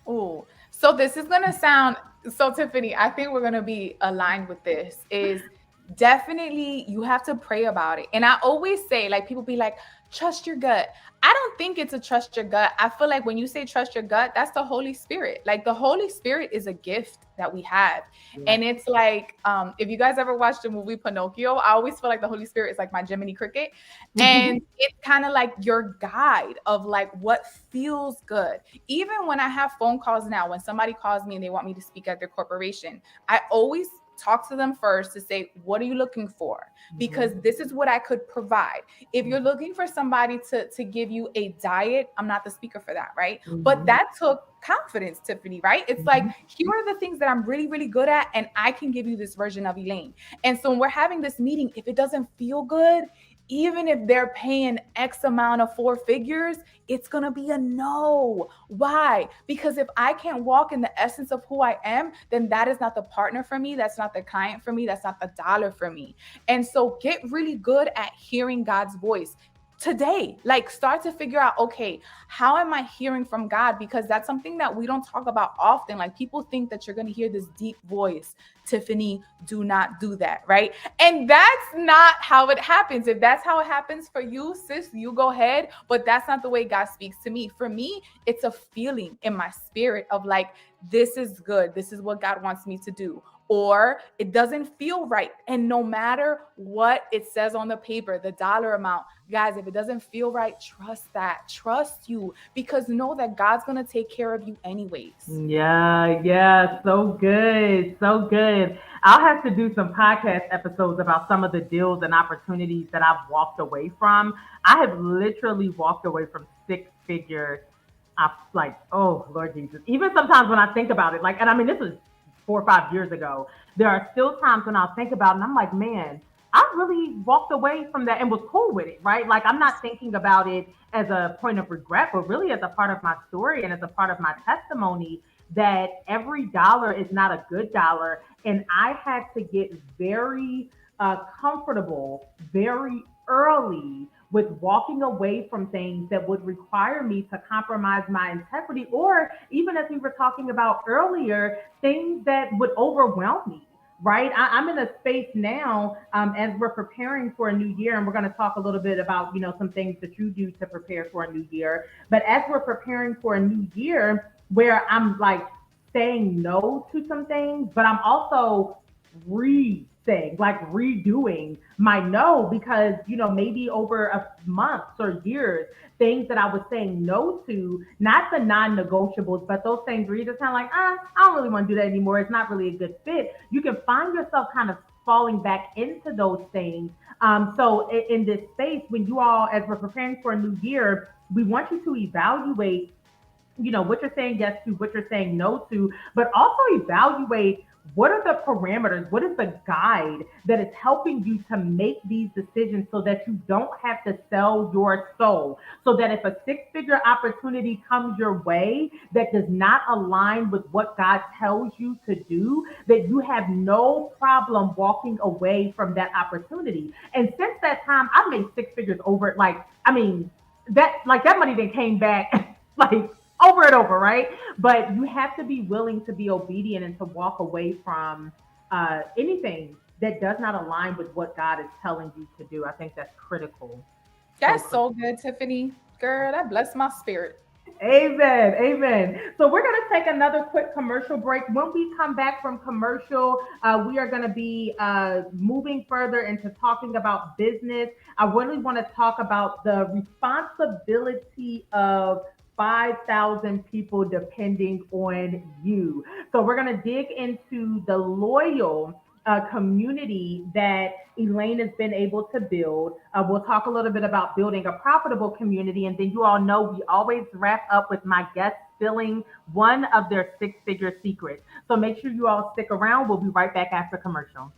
Oh, so this is going to sound, so Tiffany, I think we're going to be aligned with this, is definitely you have to pray about it. And I always say, like, people be like, trust your gut. I don't think it's a trust your gut. I feel like when you say trust your gut, that's the Holy Spirit. Like, the Holy Spirit is a gift that we have. Yeah. And it's like, if you guys ever watched the movie Pinocchio, I always feel like the Holy Spirit is like my Jiminy Cricket. And it's kind of like your guide of like what feels good. Even when I have phone calls now, when somebody calls me and they want me to speak at their corporation, I always talk to them first to say, what are you looking for? Because this is what I could provide. If you're looking for somebody to give you a diet, I'm not the speaker for that, right? But that took confidence, Tiffany, right? It's like, here are the things that I'm really, really good at, and I can give you this version of Elaine. And so when we're having this meeting, if it doesn't feel good, even if they're paying X amount of 4 figures, it's going to be a no. Why? Because if I can't walk in the essence of who I am, then that is not the partner for me. That's not the client for me. That's not the dollar for me. And so get really good at hearing God's voice today. Like, start to figure out, okay, how am I hearing from God? Because that's something that we don't talk about often. Like, people think that you're going to hear this deep voice. Tiffany, do not do that, right? And that's not how it happens. If that's how it happens for you, sis, you go ahead. But that's not the way God speaks to me. For me, it's a feeling in my spirit of like, this is good. This is what God wants me to do. Or it doesn't feel right. And no matter what it says on the paper, the dollar amount, guys, if it doesn't feel right, trust that. Trust you, because know that God's going to take care of you anyways. Yeah, so good, so good. I'll have to do some podcast episodes about some of the deals and opportunities that I've walked away from. I have literally walked away from 6 figures. I like, oh Lord Jesus. Even sometimes when I think about it, like, and I mean, this was 4 or 5 years ago. There are still times when I'll think about it and I'm like, man, I really walked away from that and was cool with it, right? Like, I'm not thinking about it as a point of regret, but really as a part of my story and as a part of my testimony, that every dollar is not a good dollar. And I had to get very comfortable very early with walking away from things that would require me to compromise my integrity, or even as we were talking about earlier, things that would overwhelm me. Right. I'm in a space now as we're preparing for a new year, and we're going to talk a little bit about, some things that you do to prepare for a new year. But as we're preparing for a new year, where I'm like saying no to some things, but I'm also redoing my no, because, maybe over months or years, things that I was saying no to, not the non-negotiables, but those things where you're just kind of like, I don't really want to do that anymore. It's not really a good fit. You can find yourself kind of falling back into those things. So in this space, when you all, as we're preparing for a new year, we want you to evaluate, what you're saying yes to, what you're saying no to, but also evaluate what are the parameters, what is the guide that is helping you to make these decisions so that you don't have to sell your soul. So that if a 6-figure opportunity comes your way that does not align with what God tells you to do, that you have no problem walking away from that opportunity. And since that time, I've made 6 figures over, that money then came back like over and over, right? But you have to be willing to be obedient and to walk away from anything that does not align with what God is telling you to do. I think that's critical. That's so good, Tiffany. Girl, that blessed my spirit. Amen. Amen. So we're going to take another quick commercial break. When we come back from commercial, we are going to be moving further into talking about business. I really want to talk about the responsibility of 5,000 people depending on you. So we're going to dig into the loyal community that Elaine has been able to build. We'll talk a little bit about building a profitable community. And then you all know we always wrap up with my guests spilling one of their 6-figure secrets. So make sure you all stick around. We'll be right back after commercial.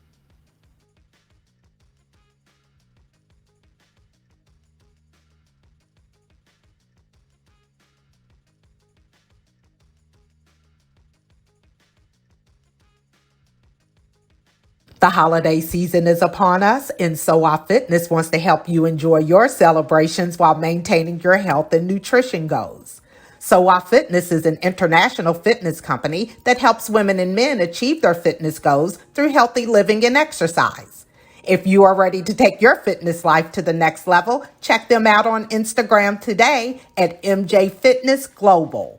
The holiday season is upon us, and So Our Fitness wants to help you enjoy your celebrations while maintaining your health and nutrition goals. So Our Fitness is an international fitness company that helps women and men achieve their fitness goals through healthy living and exercise. If you are ready to take your fitness life to the next level, check them out on Instagram today at MJ Fitness Global.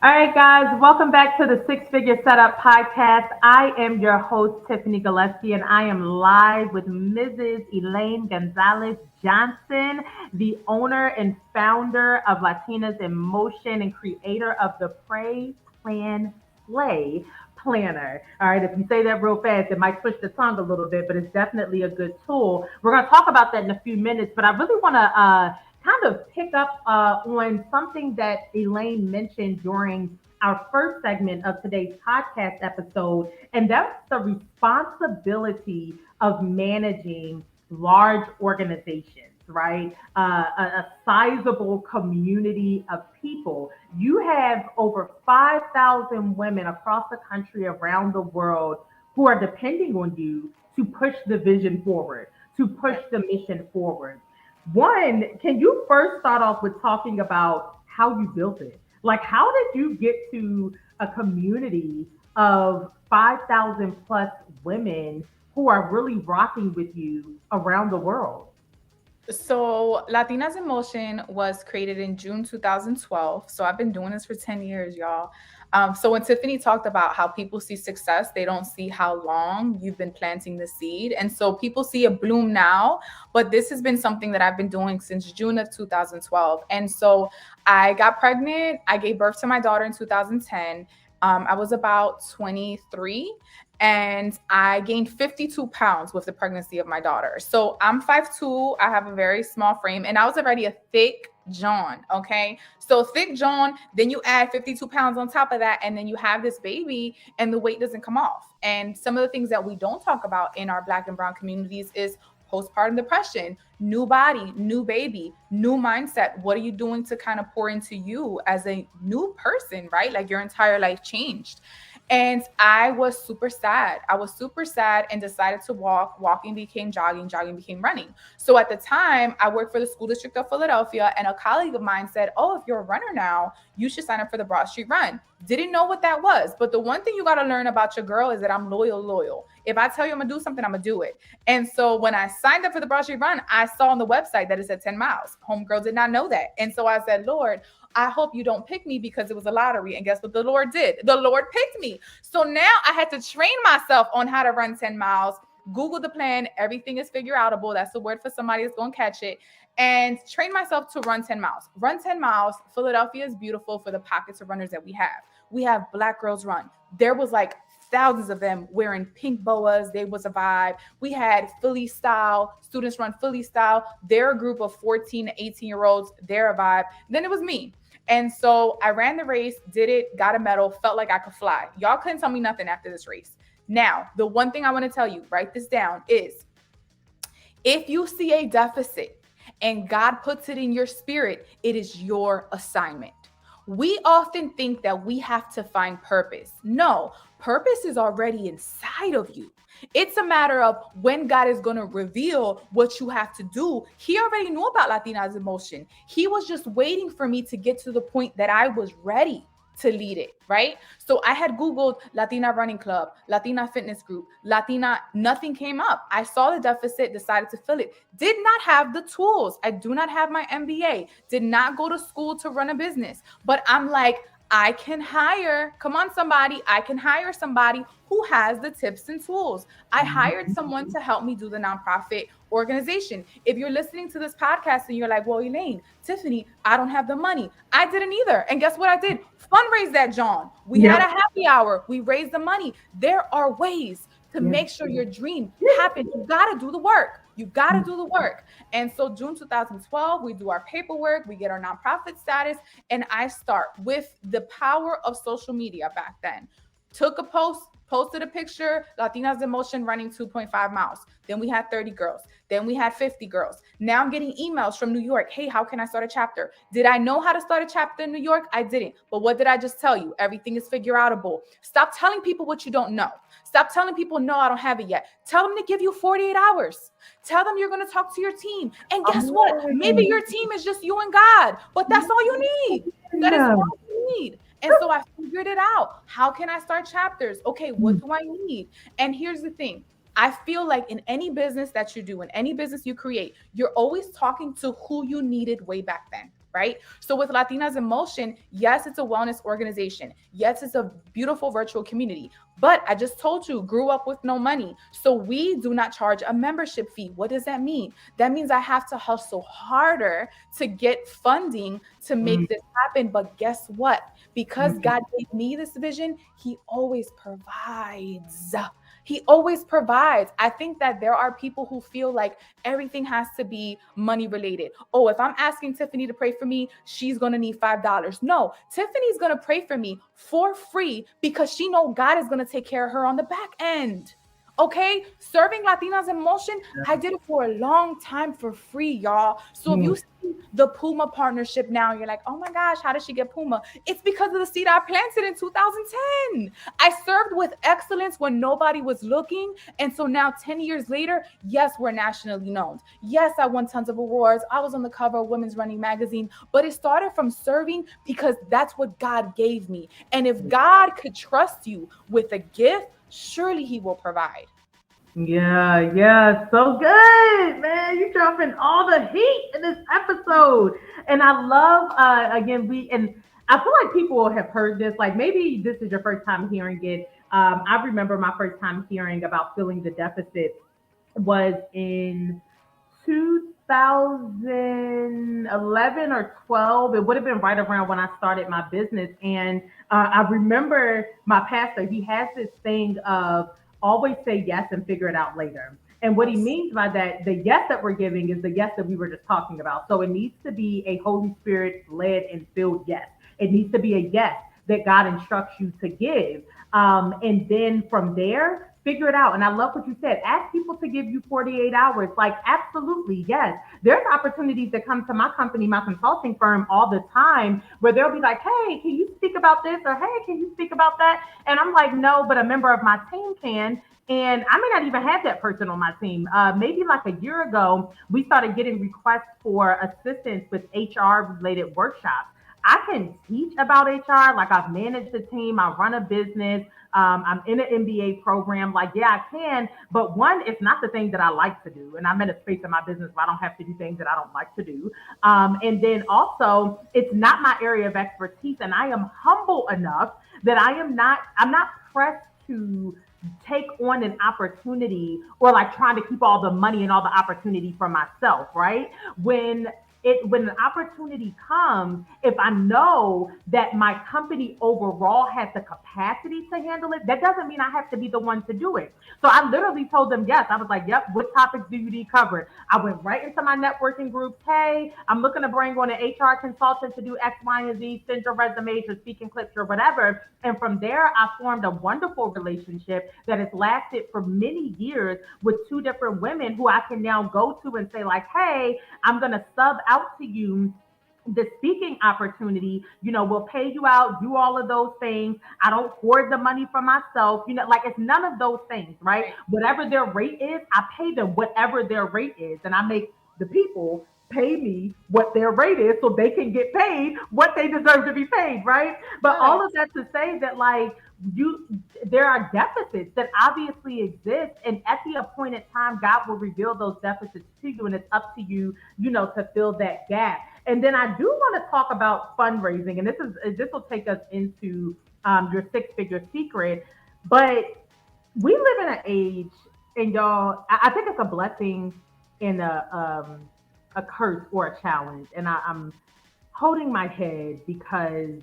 All right, guys, welcome back to the Six Figure Setup Podcast. I am your host, Tiffany Gillespie, and I am live with Mrs. Elaine Gonzalez-Johnson, the owner and founder of Latinas in Motion and creator of the Pray, Plan, Slay Planner. All right, if you say that real fast, it might twist the tongue a little bit, but it's definitely a good tool. We're going to talk about that in a few minutes, but I really want to kind of pick up on something that Elaine mentioned during our first segment of today's podcast episode, and that's the responsibility of managing large organizations, right? A sizable community of people. You have over 5,000 women across the country, around the world, who are depending on you to push the vision forward, to push the mission forward. One, can you first start off with talking about how you built it? Like, how did you get to a community of 5,000 plus women who are really rocking with you around the world? So, Latinas in Motion was created in June 2012. So, I've been doing this for 10 years, y'all. So, when Tiffany talked about how people see success, they don't see how long you've been planting the seed. And so, people see a bloom now, but this has been something that I've been doing since June of 2012. And so, I got pregnant. I gave birth to my daughter in 2010. I was about 23 and I gained 52 pounds with the pregnancy of my daughter. So I'm 5'2", I have a very small frame, and I was already a thick John, okay? So thick John, then you add 52 pounds on top of that, and then you have this baby, and the weight doesn't come off. And some of the things that we don't talk about in our Black and Brown communities is postpartum depression, new body, new baby, new mindset. What are you doing to kind of pour into you as a new person, right? Like your entire life changed. And I was super sad. I was super sad and decided to walk. Walking became jogging, jogging became running. So at the time, I worked for the school district of Philadelphia, and a colleague of mine said, "Oh, if you're a runner now, you should sign up for the Broad Street Run." Didn't know what that was. But the one thing you got to learn about your girl is that I'm loyal. If I tell you I'm going to do something, I'm going to do it. And so when I signed up for the Broad Street Run, I saw on the website that it said 10 miles. Homegirl did not know that. And so I said, "Lord, I hope you don't pick me because it was a lottery." And guess what the Lord did? The Lord picked me. So now I had to train myself on how to run 10 miles. Google the plan. Everything is figure outable. That's the word for somebody that's going to catch it. And train myself to run 10 miles. Run 10 miles. Philadelphia is beautiful for the pockets of runners that we have. We have Black Girls Run. There was like thousands of them wearing pink boas. They was a vibe. We had Philly style. Students run Philly style. They're a group of 14 to 18-year-olds. They're a vibe. Then it was me. And so I ran the race, did it, got a medal, felt like I could fly. Y'all couldn't tell me nothing after this race. Now, the one thing I want to tell you, write this down, is if you see a deficit and God puts it in your spirit, it is your assignment. We often think that we have to find purpose. No, purpose is already inside of you. It's a matter of when God is going to reveal what you have to do. He already knew about Latinas in Motion. He was just waiting for me to get to the point that I was ready to lead it, right? So I had Googled Latina Running Club, Latina Fitness Group, Latina, nothing came up. I saw the deficit, decided to fill it. Did not have the tools. I do not have my MBA, did not go to school to run a business, but I'm like, I can hire, come on somebody, I can hire somebody who has the tips and tools. I hired someone to help me do the nonprofit organization. If you're listening to this podcast and you're like, "Well, Elaine, Tiffany, I don't have the money." I didn't either. And guess what I did? Fundraise that, John. We had a happy hour. We raised the money. There are ways to make sure your dream happens. You got to do the work. You got to do the work. And so June 2012, we do our paperwork, we get our nonprofit status, and I start with the power of social media back then. Took a post, posted a picture, Latinas in Motion running 2.5 miles. Then we had 30 girls. Then we had 50 girls. Now I'm getting emails from New York. "Hey, how can I start a chapter?" Did I know how to start a chapter in New York? I didn't. But what did I just tell you? Everything is figure outable. Stop telling people what you don't know. Stop telling people, "No, I don't have it yet." Tell them to give you 48 hours. Tell them you're going to talk to your team. And guess what? Maybe your team is just you and God, but that's all you need. That is all you need. And so I figured it out. How can I start chapters? Okay, what do I need? And here's the thing. I feel like in any business that you do, in any business you create, you're always talking to who you needed way back then. right? So with Latinas in Motion, yes, it's a wellness organization. Yes, it's a beautiful virtual community. But I just told you, grew up with no money. So we do not charge a membership fee. What does that mean? That means I have to hustle harder to get funding to make this happen. But guess what? Because God gave me this vision, He always provides. He always provides. I think that there are people who feel like everything has to be money related. Oh, if I'm asking Tiffany to pray for me, she's going to need $5. No, Tiffany's going to pray for me for free because she know God is going to take care of her on the back end. Okay, serving Latinas in Motion, I did it for a long time for free, y'all. So if you see the Puma partnership now, you're like, oh my gosh, how did she get Puma? It's because of the seed I planted in 2010. I served with excellence when nobody was looking. And so now 10 years later, yes, we're nationally known. Yes, I won tons of awards. I was on the cover of Women's Running Magazine, but it started from serving because that's what God gave me. And if God could trust you with a gift, surely He will provide. Yeah, so good, man. You dropping all the heat in this episode, and I love again and I feel like people have heard this. Like maybe this is your first time hearing it. I remember my first time hearing about filling the deficit was in 2011 or 12. It would have been right around when I started my business. And I remember my pastor, he has this thing of always say yes and figure it out later. And what he means by that, the yes that we're giving is the yes that we were just talking about. So it needs to be a Holy Spirit led and filled yes. It needs to be a yes that God instructs you to give. And then from there, figure it out. And I love what you said. Ask people to give you 48 hours. Like, absolutely, yes. There's opportunities that come to my company, my consulting firm all the time where they'll be like, hey, can you speak about this? Or hey, can you speak about that? And I'm like, no, but a member of my team can. And I may not even have that person on my team. Maybe like a year ago, we started getting requests for assistance with HR related workshops. I can teach about HR. Like I've managed a team. I run a business. I'm in an MBA program. Like, yeah, I can. But one, it's not the thing that I like to do. And I'm in a space in my business where I don't have to do things that I don't like to do. And then also, it's not my area of expertise. And I am humble enough that I'm not pressed to take on an opportunity or like trying to keep all the money and all the opportunity for myself, right? When an opportunity comes, if I know that my company overall has the capacity to handle it, that doesn't mean I have to be the one to do it. So I literally told them yes. I was like, yep, what topics do you need covered? I went right into my networking group. Hey, I'm looking to bring on an HR consultant to do X, Y, and Z, send your resumes or speaking clips or whatever. And from there, I formed a wonderful relationship that has lasted for many years with two different women who I can now go to and say like, hey, I'm going to sub out to you the speaking opportunity, we'll pay you out, do all of those things. I don't hoard the money for myself, like it's none of those things, right? Whatever their rate is, I pay them whatever their rate is. And I make the people pay me what their rate is so they can get paid what they deserve to be paid, right? But all of that to say that like there are deficits that obviously exist, and at the appointed time God will reveal those deficits to you, and it's up to you, to fill that gap. And then I do want to talk about fundraising, and this will take us into your six-figure secret. But we live in an age, and y'all, I think it's a blessing and a curse or a challenge. And I'm holding my head because,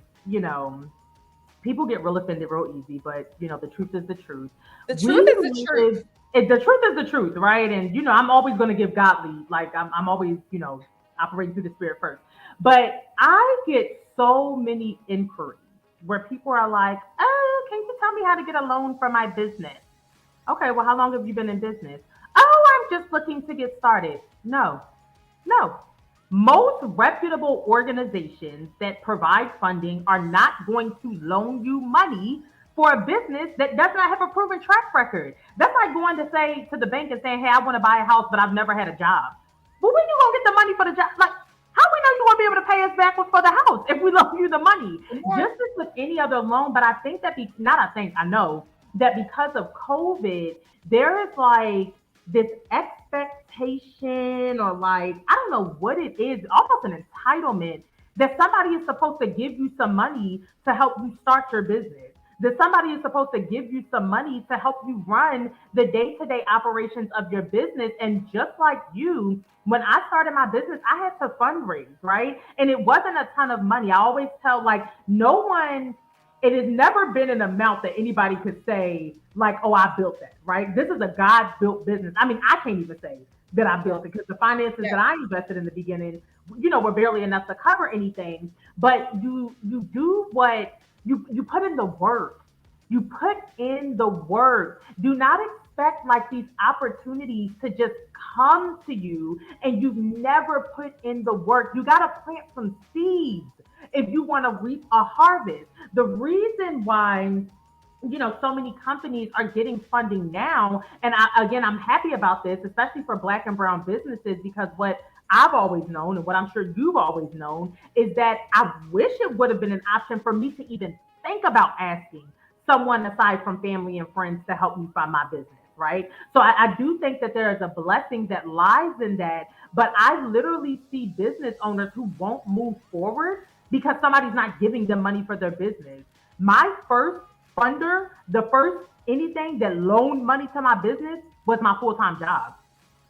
people get real offended real easy, but the truth is the truth. The truth is the truth. The truth is the truth, right? And I'm always going to give godly, like I'm always, operating through the spirit first. But I get so many inquiries where people are like, oh, can you tell me how to get a loan for my business? Okay, well, how long have you been in business? Oh, I'm just looking to get started. No. Most reputable organizations that provide funding are not going to loan you money for a business that does not have a proven track record. That's like going to say to the bank and saying, hey, I want to buy a house, but I've never had a job. Well, when you going to get the money for the job? Like, how we know you won't be able to pay us back for the house if we loan you the money? Just as with any other loan, but I think that I know that because of COVID, there is like this expectation or like, I don't know what it is, almost an entitlement that somebody is supposed to give you some money to help you start your business, that somebody is supposed to give you some money to help you run the day-to-day operations of your business. And just like you, when I started my business, I had to fundraise, right? And it wasn't a ton of money. I always tell, like, no one, it has never been an amount that anybody could say, like, oh, I built that, right? This is a God built business. I mean, I can't even say that I built it because the finances that I invested in the beginning, were barely enough to cover anything. But you do what you put in the work. You put in the work. Do not expect like these opportunities to just come to you and you've never put in the work. You got to plant some seeds if you want to reap a harvest. The reason why so many companies are getting funding now. And I'm happy about this, especially for Black and brown businesses, because what I've always known and what I'm sure you've always known is that I wish it would have been an option for me to even think about asking someone aside from family and friends to help me fund my business. Right. So I do think that there is a blessing that lies in that. But I literally see business owners who won't move forward because somebody's not giving them money for their business. My first funder, the first anything that loaned money to my business was my full-time job,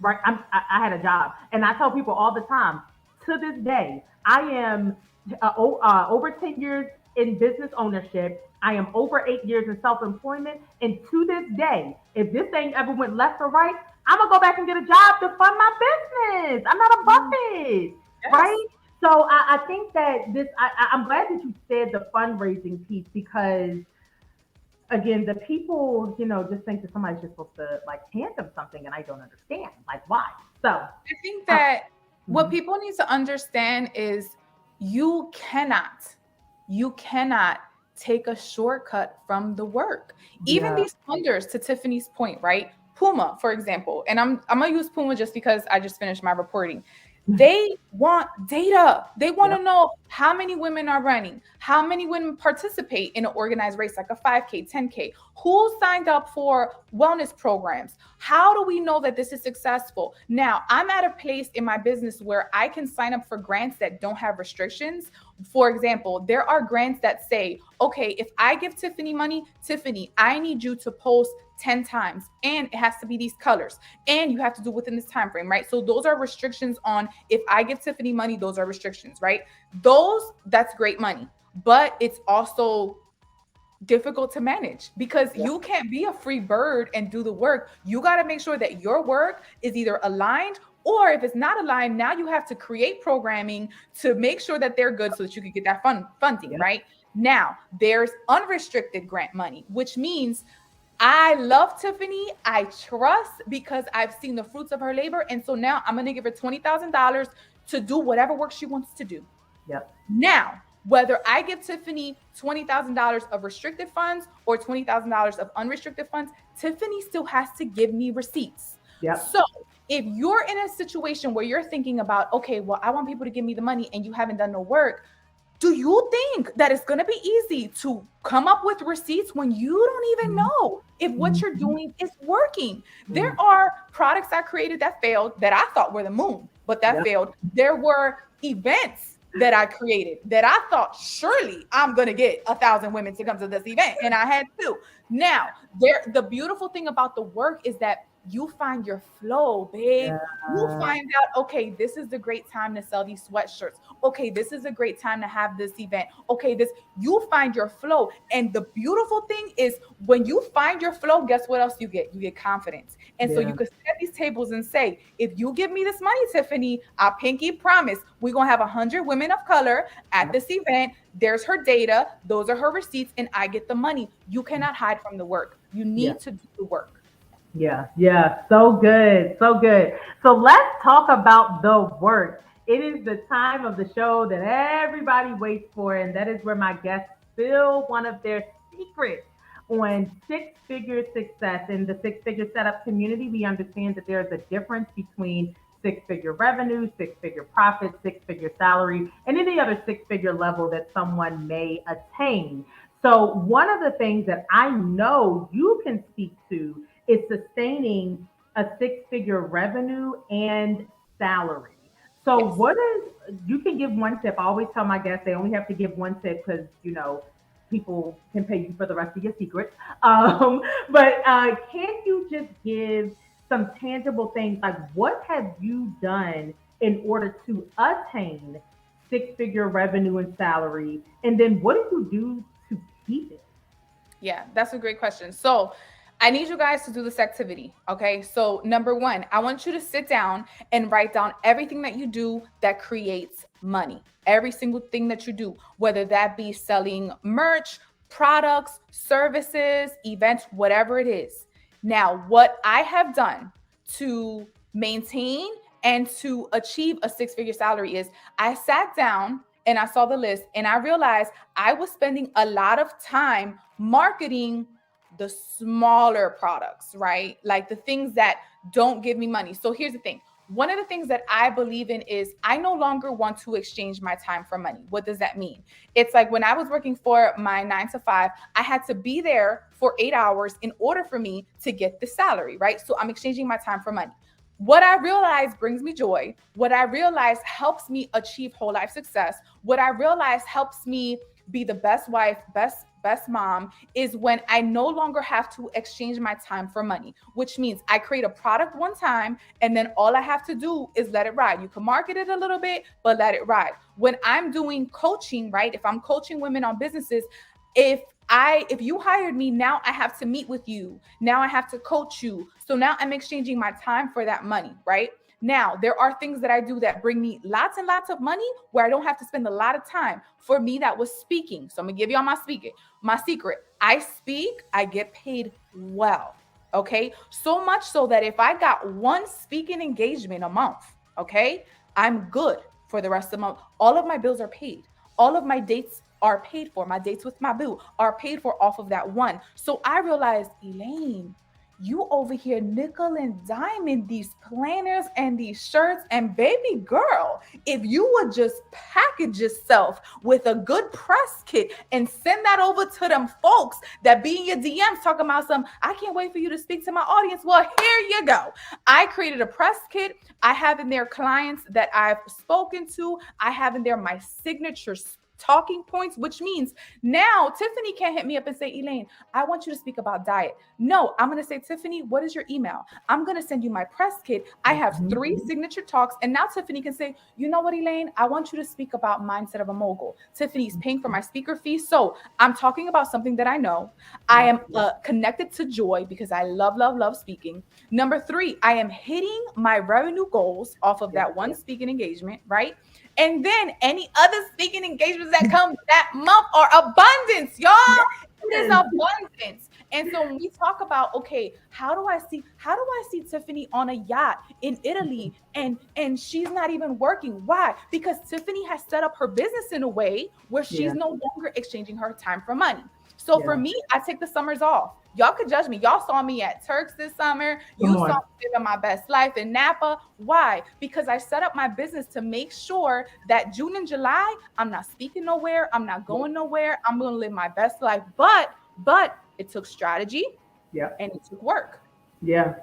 right? I had a job. And I tell people all the time, to this day, I am over 10 years in business ownership. I am over 8 years in self-employment. And to this day, if this thing ever went left or right, I'm going to go back and get a job to fund my business. I'm not a buffet, right? So I think that I'm glad that you said the fundraising piece because again, the people, just think that somebody's just supposed to like hand them something and I don't understand. Like why? So I think that what people need to understand is you cannot take a shortcut from the work. Even these funders, to Tiffany's point, right? Puma, for example, and I'm gonna use Puma just because I just finished my reporting. They want data. They want to know how many women are running, how many women participate in an organized race like a 5K, 10K, who signed up for wellness programs. How do we know that this is successful? Now, I'm at a place in my business where I can sign up for grants that don't have restrictions. For example, there are grants that say, okay, if I give Tiffany money, Tiffany, I need you to post 10 times and it has to be these colors and you have to do within this time frame, right? So those are restrictions on if I give Tiffany money, those are restrictions, right? That's great money, but it's also difficult to manage because you can't be a free bird and do the work. You got to make sure that your work is either aligned, or if it's not aligned, now you have to create programming to make sure that they're good so that you can get that funding, right? Now, there's unrestricted grant money, which means I love Tiffany. I trust because I've seen the fruits of her labor. And so now I'm going to give her $20,000 to do whatever work she wants to do. Yep. Now, whether I give Tiffany $20,000 of restricted funds or $20,000 of unrestricted funds, Tiffany still has to give me receipts. Yep. So if you're in a situation where you're thinking about, okay, well, I want people to give me the money and you haven't done no work, do you think that it's going to be easy to come up with receipts when you don't even know if what you're doing is working? There are products I created that failed that I thought were the moon, but that failed. There were events that I created that I thought surely I'm going to get 1,000 women to come to this event. And I had 2. Now, the beautiful thing about the work is that you find your flow, babe. You find out, okay, this is the great time to sell these sweatshirts. Okay, this is a great time to have this event. Okay, you find your flow. And the beautiful thing is when you find your flow, guess what else you get? You get confidence. And so you can sit at these tables and say, if you give me this money, Tiffany, I pinky promise we're going to have 100 women of color at this event. There's her data. Those are her receipts. And I get the money. You cannot hide from the work. You need to do the work. Yeah. So good. So good. So let's talk about the work. It is the time of the show that everybody waits for, and that is where my guests spill one of their secrets on six-figure success. In the six-figure setup community, we understand that there is a difference between six-figure revenue, six-figure profit, six-figure salary, and any other six-figure level that someone may attain. So one of the things that I know you can speak to is sustaining a six-figure revenue and salary. So Yes. what is, you can give one tip. I always tell my guests they only have to give one tip because, people can pay you for the rest of your secrets. But can you just give some tangible things like what have you done in order to attain six-figure revenue and salary? And then what do you do to keep it? Yeah, that's a great question. So, I need you guys to do this activity. Okay. So, number one, I want you to sit down and write down everything that you do that creates money. Every single thing that you do, whether that be selling merch, products, services, events, whatever it is. Now, what I have done to maintain and to achieve a six-figure salary is I sat down and I saw the list and I realized I was spending a lot of time marketing the smaller products, right? Like the things that don't give me money. So here's the thing. One of the things that I believe in is I no longer want to exchange my time for money. What does that mean? It's like when I was working for my 9 to 5, I had to be there for 8 hours in order for me to get the salary, right? So I'm exchanging my time for money. What I realize brings me joy. What I realize helps me achieve whole life success. What I realize helps me be the best wife, best mom is when I no longer have to exchange my time for money, which means I create a product one time and then all I have to do is let it ride. You can market it a little bit, but let it ride. When I'm doing coaching, right? If I'm coaching women on businesses, if you hired me, now I have to meet with you. Now I have to coach you. So now I'm exchanging my time for that money, right? Now, there are things that I do that bring me lots and lots of money where I don't have to spend a lot of time. For me, that was speaking. So I'm gonna give y'all my secret. I speak, I get paid well. Okay. So much so that if I got one speaking engagement a month, okay, I'm good for the rest of the month. All of my bills are paid. All of my dates are paid for. My dates with my boo are paid for off of that one. So I realized, Elaine, you over here nickel and diamond these planners and these shirts. And baby girl, if you would just package yourself with a good press kit and send that over to them folks that be in your DMs talking about some, I can't wait for you to speak to my audience. Well, here you go. I created a press kit. I have in there clients that I've spoken to. I have in there my signature talking points, which means now Tiffany can't hit me up and say, Elaine, I want you to speak about diet. No, I'm going to say, Tiffany, what is your email? I'm going to send you my press kit. I have 3 signature talks. And now Tiffany can say, you know what, Elaine, I want you to speak about mindset of a mogul. Tiffany's paying for my speaker fee. So I'm talking about something that I know. I am connected to joy because I love speaking. Number 3, I am hitting my revenue goals off of that one speaking engagement, right? And then any other speaking engagements that come that month are abundance, y'all. It is abundance. And so when we talk about, okay, how do I see Tiffany on a yacht in Italy and she's not even working? Why? Because Tiffany has set up her business in a way where she's no longer exchanging her time for money. So for me, I take the summers off. Y'all could judge me. Y'all saw me at Turks this summer. You saw me living my best life in Napa. Why? Because I set up my business to make sure that June and July, I'm not speaking nowhere. I'm not going nowhere. I'm going to live my best life. But it took strategy and it took work. Yeah.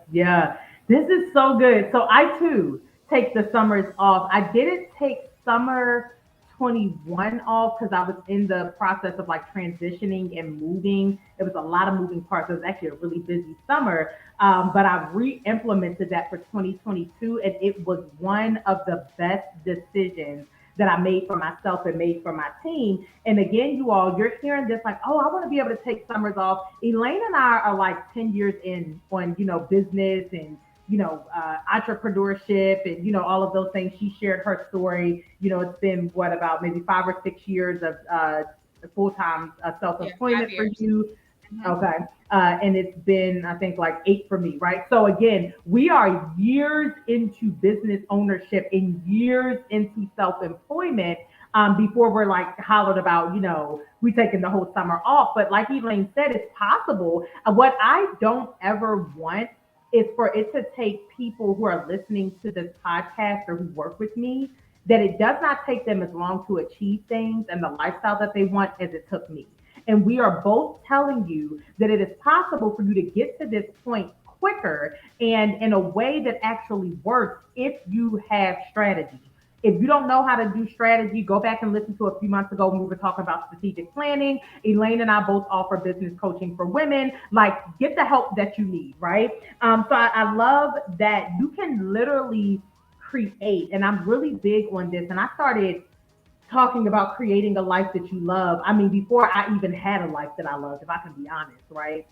This is so good. So I too take the summers off. I didn't take summer 21 off because I was in the process of like transitioning and moving. It was a lot of moving parts. It was actually a really busy summer. But I re-implemented that for 2022, and it was one of the best decisions that I made for myself and made for my team. And again, you all, you're hearing this like, oh, I want to be able to take summers off. Elaine and I are like 10 years in on, business and, entrepreneurship and, all of those things. She shared her story. It's been about maybe 5 or 6 years of full-time self-employment for you. Okay. And it's been, I think, like 8 for me, right? So again, we are years into business ownership and years into self-employment before we're like hollered about, we taking the whole summer off. But like Elaine said, it's possible. What I don't ever want is for it to take people who are listening to this podcast or who work with me, that it does not take them as long to achieve things and the lifestyle that they want as it took me. And we are both telling you that it is possible for you to get to this point quicker and in a way that actually works if you have strategy, If you don't know how to do strategy, go back and listen to a few months ago when we were talking about strategic planning. Elaine and I both offer business coaching for women. Like, get the help that you need, right? So I love that you can literally create, and I'm really big on this. And I started talking about creating a life that you love. I mean, before I even had a life that I loved, if I can be honest, right?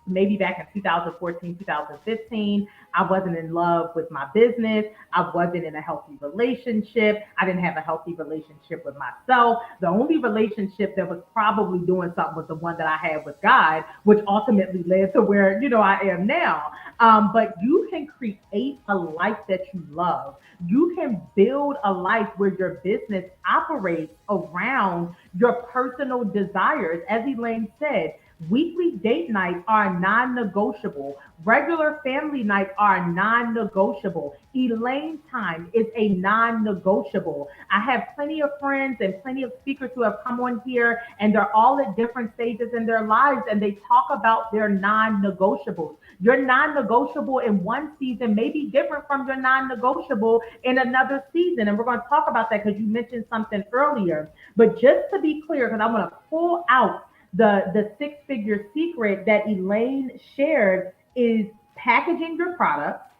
Maybe back in 2014, 2015, I wasn't in love with my business. I wasn't in a healthy relationship. I didn't have a healthy relationship with myself. The only relationship that was probably doing something was the one that I had with God, which ultimately led to where, I am now. But you can create a life that you love. You can build a life where your business operates around your personal desires. As Elaine said, weekly date nights are non-negotiable. Regular family nights are non-negotiable. Elaine time is a non-negotiable. I have plenty of friends and plenty of speakers who have come on here, and they're all at different stages in their lives, and they talk about their non-negotiables. Your non-negotiable in one season may be different from your non-negotiable in another season. And we're going to talk about that because you mentioned something earlier. But just to be clear, because I want to pull out the six-figure secret that Elaine shared, is packaging your products,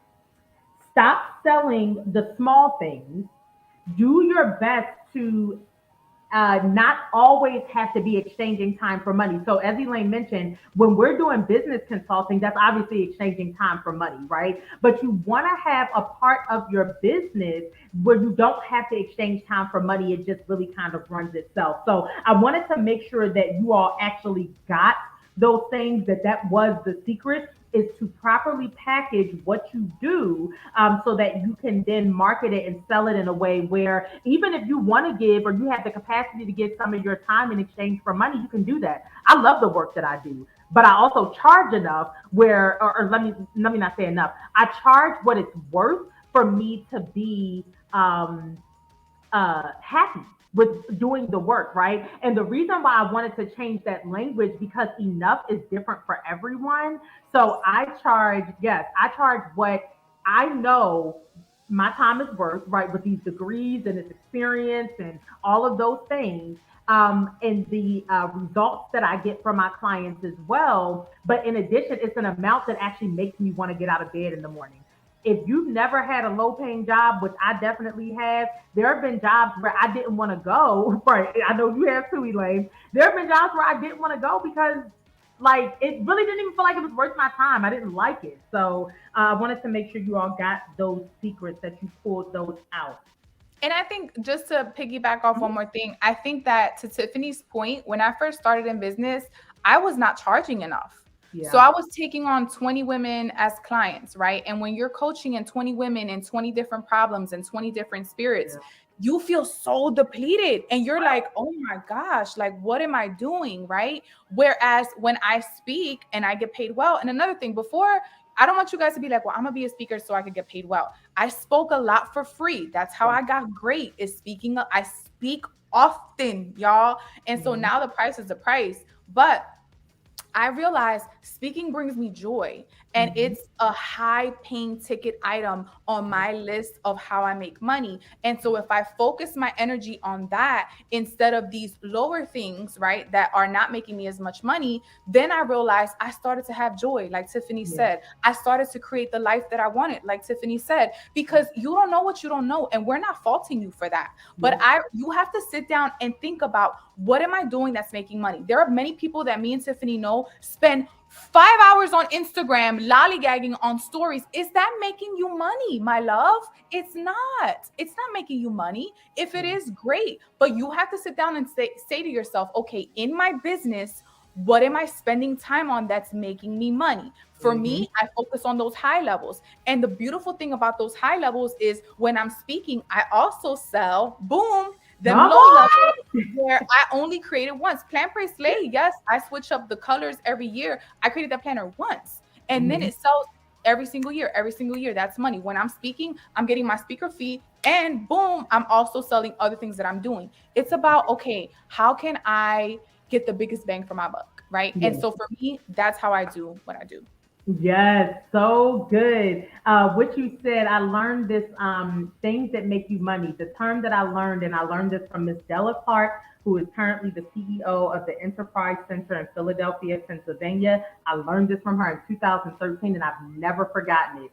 stop selling the small things, do your best to not always have to be exchanging time for money. So as Elaine mentioned, when we're doing business consulting, that's obviously exchanging time for money, right? But you want to have a part of your business where you don't have to exchange time for money. It just really kind of runs itself. So I wanted to make sure that you all actually got those things, that was the secret, is to properly package what you do, so that you can then market it and sell it in a way where even if you want to give, or you have the capacity to give some of your time in exchange for money, you can do that. I love the work that I do, but I also charge enough where, or let me not say enough. I charge what it's worth for me to be happy with doing the work, right? And the reason why I wanted to change that language, because enough is different for everyone. So I charge what I know my time is worth, right? With these degrees and this experience and all of those things. And the results that I get from my clients as well. But in addition, it's an amount that actually makes me want to get out of bed in the morning. If you've never had a low paying job, which I definitely have, there have been jobs where I didn't want to go. Right. I know you have too, Elaine. There have been jobs where I didn't want to go because like it really didn't even feel like it was worth my time. I didn't like it. So I wanted to make sure you all got those secrets, that you pulled those out. And I think, just to piggyback off one more thing, I think that, to Tiffany's point, when I first started in business, I was not charging enough. Yeah. So I was taking on 20 women as clients, right? And when you're coaching in 20 women and 20 different problems and 20 different spirits, you feel so depleted and you're like, oh my gosh, like, what am I doing, right? Whereas when I speak and I get paid well, and another thing, before, I don't want you guys to be like, well, I'm gonna be a speaker so I can get paid well. I spoke a lot for free. That's how I got great, is speaking. I speak often, y'all. And so now the price is the price. But I realize speaking brings me joy, and it's a high paying ticket item on my list of how I make money. And so if I focus my energy on that instead of these lower things, right, that are not making me as much money, then I realized I started to have joy. Like Tiffany said, I started to create the life that I wanted, like Tiffany said, because you don't know what you don't know. And we're not faulting you for that. But you have to sit down and think about, what am I doing that's making money? There are many people that me and Tiffany know spend 5 hours on Instagram lollygagging on stories. Is that making you money, my love? It's not. It's not making you money. If it is, great. But you have to sit down and say to yourself, okay, in my business, what am I spending time on that's making me money? For me, I focus on those high levels. And the beautiful thing about those high levels is when I'm speaking, I also sell, boom, them low levels where I only created once. Plan, Pray, Slay. Yes, I switch up the colors every year. I created that planner once, and then it sells every single year. Every single year, that's money. When I'm speaking, I'm getting my speaker fee, and boom, I'm also selling other things that I'm doing. It's about, okay, how can I get the biggest bang for my buck, right? And so for me, that's how I do what I do. Yes, so good. What you said, I learned this things that make you money. The term that I learned, and I learned this from Miss Della Clark, who is currently the CEO of the Enterprise Center in Philadelphia, Pennsylvania. I learned this from her in 2013, and I've never forgotten it.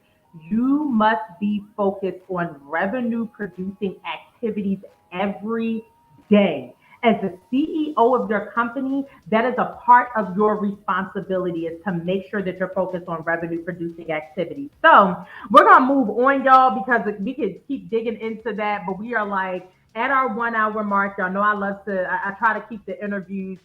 You must be focused on revenue producing activities every day. As the CEO of your company, that is a part of your responsibility is to make sure that you're focused on revenue producing activities. So we're gonna move on, y'all, because we could keep digging into that, but we are like at our 1 hour mark. Y'all know I love to I try to keep the interviews,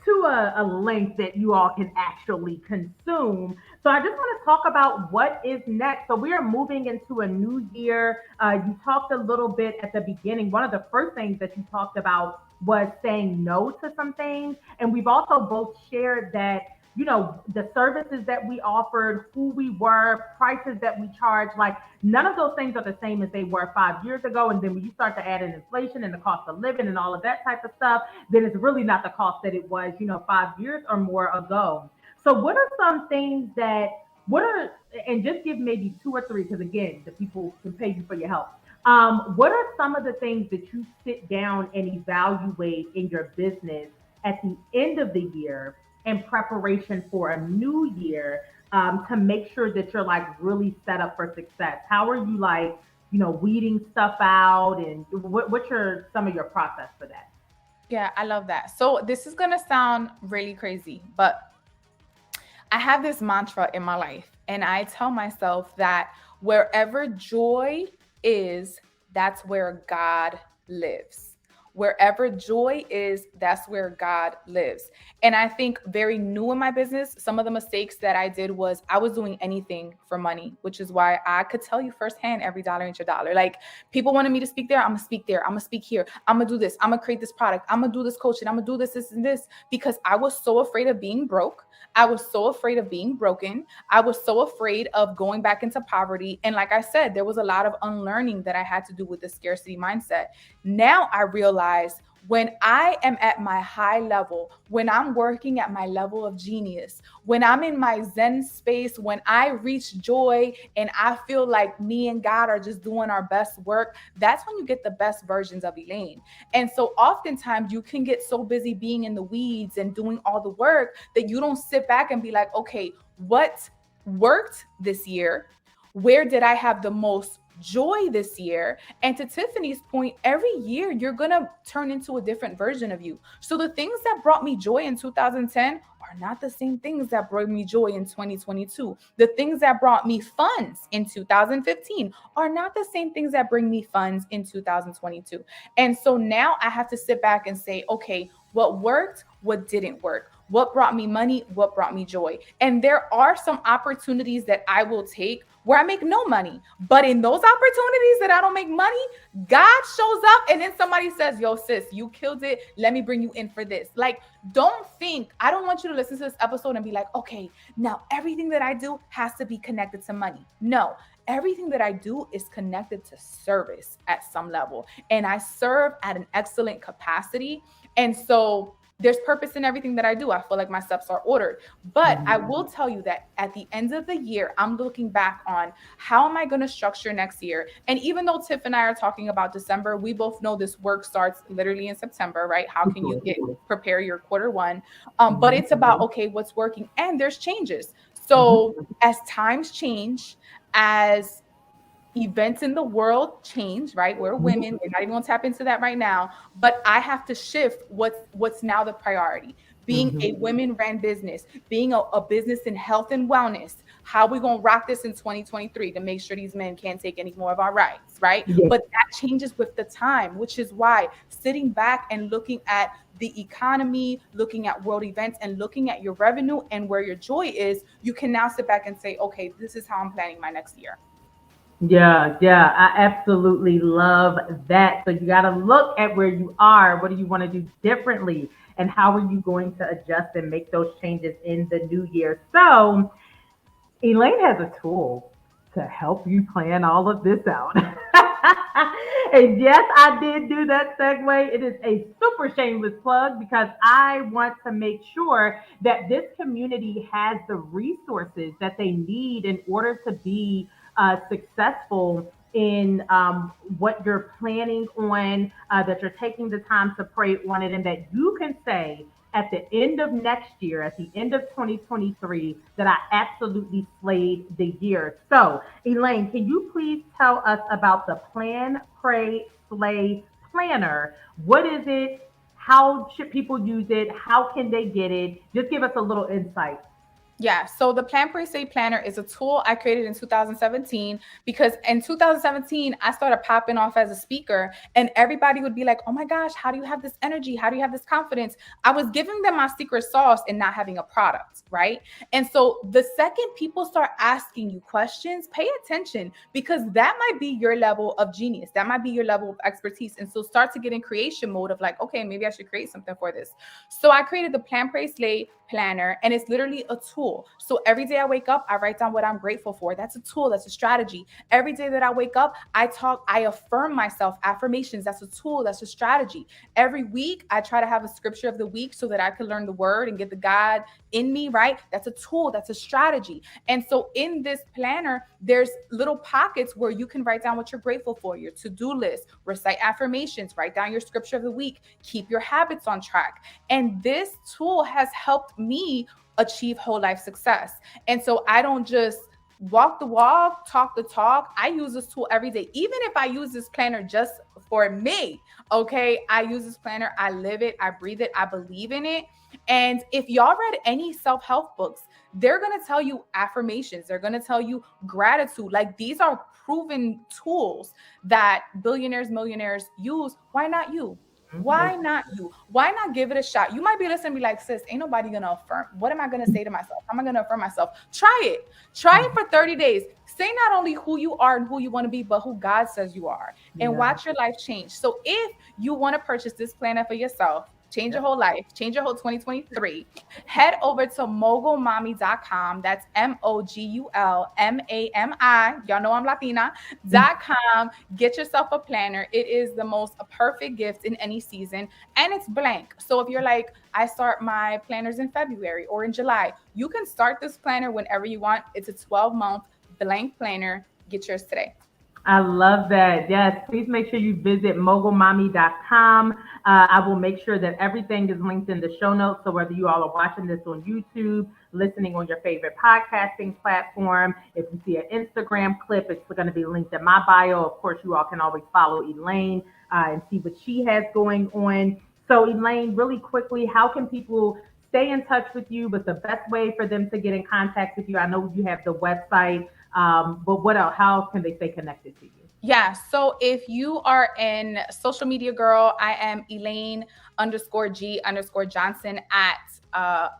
to a length that you all can actually consume. So I just want to talk about what is next. So we are moving into a new year. You talked a little bit at the beginning. One of the first things that you talked about was saying no to some things. And we've also both shared that, the services that we offered, who we were, prices that we charge, like none of those things are the same as they were 5 years ago. And then when you start to add in inflation and the cost of living and all of that type of stuff, then it's really not the cost that it was, 5 years or more ago. So what are some things that what are and just give maybe two or three, because again, the people can pay you for your help. What are some of the things that you sit down and evaluate in your business at the end of the year in preparation for a new year, to make sure that you're like really set up for success? How are you like, weeding stuff out, and what's your some of your process for that? Yeah, I love that. So this is gonna sound really crazy, but I have this mantra in my life, and I tell myself that wherever joy is, that's where God lives. Wherever joy is, that's where God lives. And I think very new in my business, some of the mistakes that I did was I was doing anything for money, which is why I could tell you firsthand every dollar ain't your dollar. Like people wanted me to speak there, I'm gonna speak there, I'm gonna speak here, I'm gonna do this, I'm gonna create this product, I'm gonna do this coaching, I'm gonna do this, this, and this, because I was so afraid of being broke. I was so afraid of being broken. I was so afraid of going back into poverty. And like I said, there was a lot of unlearning that I had to do with the scarcity mindset. Now I realize when I am at my high level, when I'm working at my level of genius, when I'm in my Zen space, when I reach joy and I feel like me and God are just doing our best work, that's when you get the best versions of Elaine. And so oftentimes you can get so busy being in the weeds and doing all the work that you don't sit back and be like, okay, what worked this year? Where did I have the most joy this year? And to Tiffany's point, every year you're going to turn into a different version of you. So the things that brought me joy in 2010 are not the same things that brought me joy in 2022. The things that brought me funds in 2015 are not the same things that bring me funds in 2022. And so now I have to sit back and say, okay, what worked, what didn't work? What brought me money? What brought me joy? And there are some opportunities that I will take where I make no money. But in those opportunities that I don't make money, God shows up and then somebody says, yo, sis, you killed it. Let me bring you in for this. Like, I don't want you to listen to this episode and be like, okay, now everything that I do has to be connected to money. No, everything that I do is connected to service at some level. And I serve at an excellent capacity. And so there's purpose in everything that I do. I feel like my steps are ordered. But I will tell you that at the end of the year, I'm looking back on how am I going to structure next year? And even though Tiff and I are talking about December, we both know this work starts literally in September, right? How can you prepare your quarter one? But it's about, okay, what's working? And there's changes. So as times change, as events in the world change, right? We're women. We're not even gonna tap into that right now. But I have to shift what's now the priority. Being a women-ran business, being a business in health and wellness. How are we gonna rock this in 2023 to make sure these men can't take any more of our rights, right? Yeah. But that changes with the time, which is why sitting back and looking at the economy, looking at world events, and looking at your revenue and where your joy is, you can now sit back and say, okay, this is how I'm planning my next year. Yeah, yeah, I absolutely love that. So you got to look at where you are. What do you want to do differently? And how are you going to adjust and make those changes in the new year? So Elaine has a tool to help you plan all of this out. And yes, I did do that segue. It is a super shameless plug because I want to make sure that this community has the resources that they need in order to be successful in what you're planning on, that you're taking the time to pray on it, and that you can say at the end of next year, at the end of 2023, that I absolutely slayed the year. So, Elaine, can you please tell us about the Plan, Pray, Slay Planner? What is it? How should people use it? How can they get it? Just give us a little insight. Yeah, so the Plan Pre-Save Planner is a tool I created in 2017 because in 2017, I started popping off as a speaker and everybody would be like, oh my gosh, how do you have this energy? How do you have this confidence? I was giving them my secret sauce and not having a product, right? And so the second people start asking you questions, pay attention because that might be your level of genius. That might be your level of expertise. And so start to get in creation mode of like, okay, maybe I should create something for this. So I created the Plan Pray Slay planner and it's literally a tool. So every day I wake up, I write down what I'm grateful for. That's a tool, that's a strategy. Every day that I wake up, I affirm myself, affirmations, that's a tool, that's a strategy. Every week I try to have a scripture of the week so that I can learn the word and get the God in me, right? That's a tool, that's a strategy. And so in this planner, there's little pockets where you can write down what you're grateful for, your to-do list, recite affirmations, write down your scripture of the week, keep your habits on track. And this tool has helped me achieve whole life success. And so I don't just walk the walk, talk the talk. I use this tool every day. Even if I use this planner just for me, okay, I use this planner, I live it, I breathe it, I believe in it. And if y'all read any self-help books, they're going to tell you affirmations. They're going to tell you gratitude. Like these are proven tools that billionaires, millionaires use. Why not you? Why not you? Why not give it a shot? You might be listening and be like, sis, ain't nobody gonna affirm. What am I gonna say to myself? How am I gonna affirm myself? Try it. Try it for 30 days. Say not only who you are and who you want to be, but who God says you are. And watch your life change. So if you want to purchase this planner for yourself, change your whole life, change your whole 2023, head over to mogulmami.com. That's MOGULMAMI. Y'all know I'm Latina.com. Get yourself a planner. It is the most perfect gift in any season. And it's blank. So if you're like, I start my planners in February or in July, you can start this planner whenever you want. It's a 12-month blank planner. Get yours today. I love that. Yes, please make sure you visit mogulmami.com. I will make sure that everything is linked in the show notes. So whether you all are watching this on YouTube, listening on your favorite podcasting platform, if you see an Instagram clip, it's going to be linked in my bio. Of course, you all can always follow Elaine and see what she has going on. So Elaine, really quickly, how can people stay in touch with you? But the best way for them to get in contact with you, I know you have the website. But what else? How can they stay connected to you? Yeah. So if you are in social media, girl, I am Elaine_G_Johnson at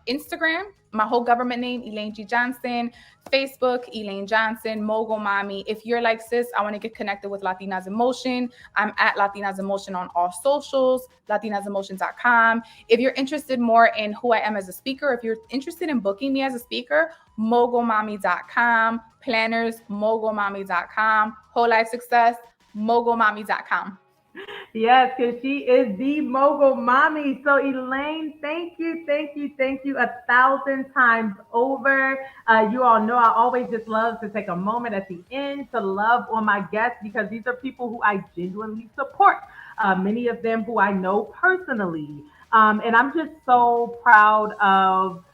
Instagram. My whole government name, Elaine G. Johnson. Facebook, Elaine Johnson. Mogul Mami. If you're like, sis, I want to get connected with Latinas in Motion, I'm at Latinas in Motion on all socials, latinasinmotion.com. If you're interested more in who I am as a speaker, if you're interested in booking me as a speaker, mogulmami.com. Planners, mogulmami.com. Whole life success, mogulmami.com. Yes, because she is the Mogul Mami. So Elaine, thank you, thank you, thank you 1,000 times over. You all know I always just love to take a moment at the end to love on my guests because these are people who I genuinely support. Many of them who I know personally. And I'm just so proud of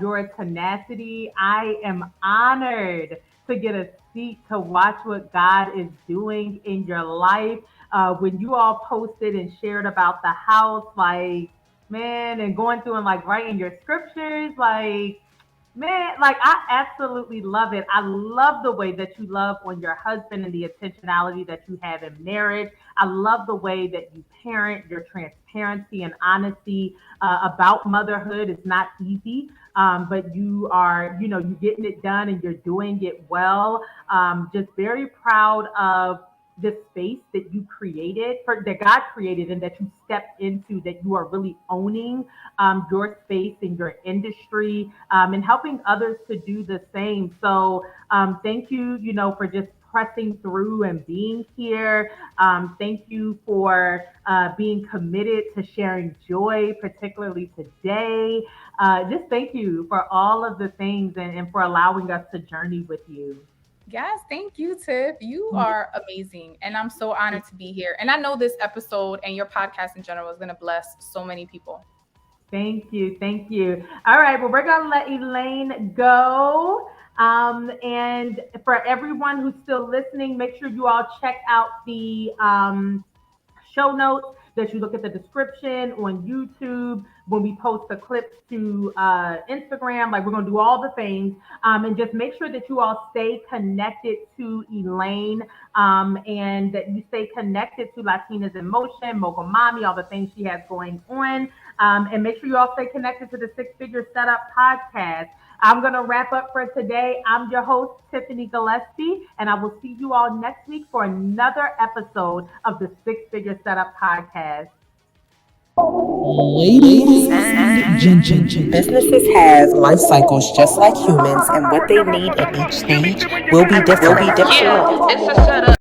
your tenacity. I am honored to get a seat to watch what God is doing in your life. When you all posted and shared about the house, like, man, and going through and like writing your scriptures, like, man, like I absolutely love it. I love the way that you love on your husband and the intentionality that you have in marriage. I love the way that you parent, your transparency and honesty about motherhood. It's not easy, but you are, you're getting it done and you're doing it well. Just very proud of the space that you created, that God created, and that you stepped into, that you are really owning your space in your industry and helping others to do the same. So thank you, for just pressing through and being here. Thank you for being committed to sharing joy, particularly today. Just thank you for all of the things and for allowing us to journey with you. Yes, thank you, Tiff. You are amazing. And I'm so honored to be here. And I know this episode and your podcast in general is going to bless so many people. Thank you. Thank you. All right. Well, we're going to let Elaine go. And for everyone who's still listening, make sure you all check out the show notes, that you look at the description on YouTube when we post the clips to Instagram. Like, we're going to do all the things, and just make sure that you all stay connected to Elaine, and that you stay connected to Latinas in Motion, Mogul Mami, all the things she has going on, and make sure you all stay connected to the Six Figure Setup podcast. I'm going to wrap up for today. I'm your host, Tiffany Gillespie, and I will see you all next week for another episode of the Six Figure Setup podcast. Ladies and gentlemen, Businesses have life cycles just like humans, and what they need at each stage will be different. Yeah, it's a setup.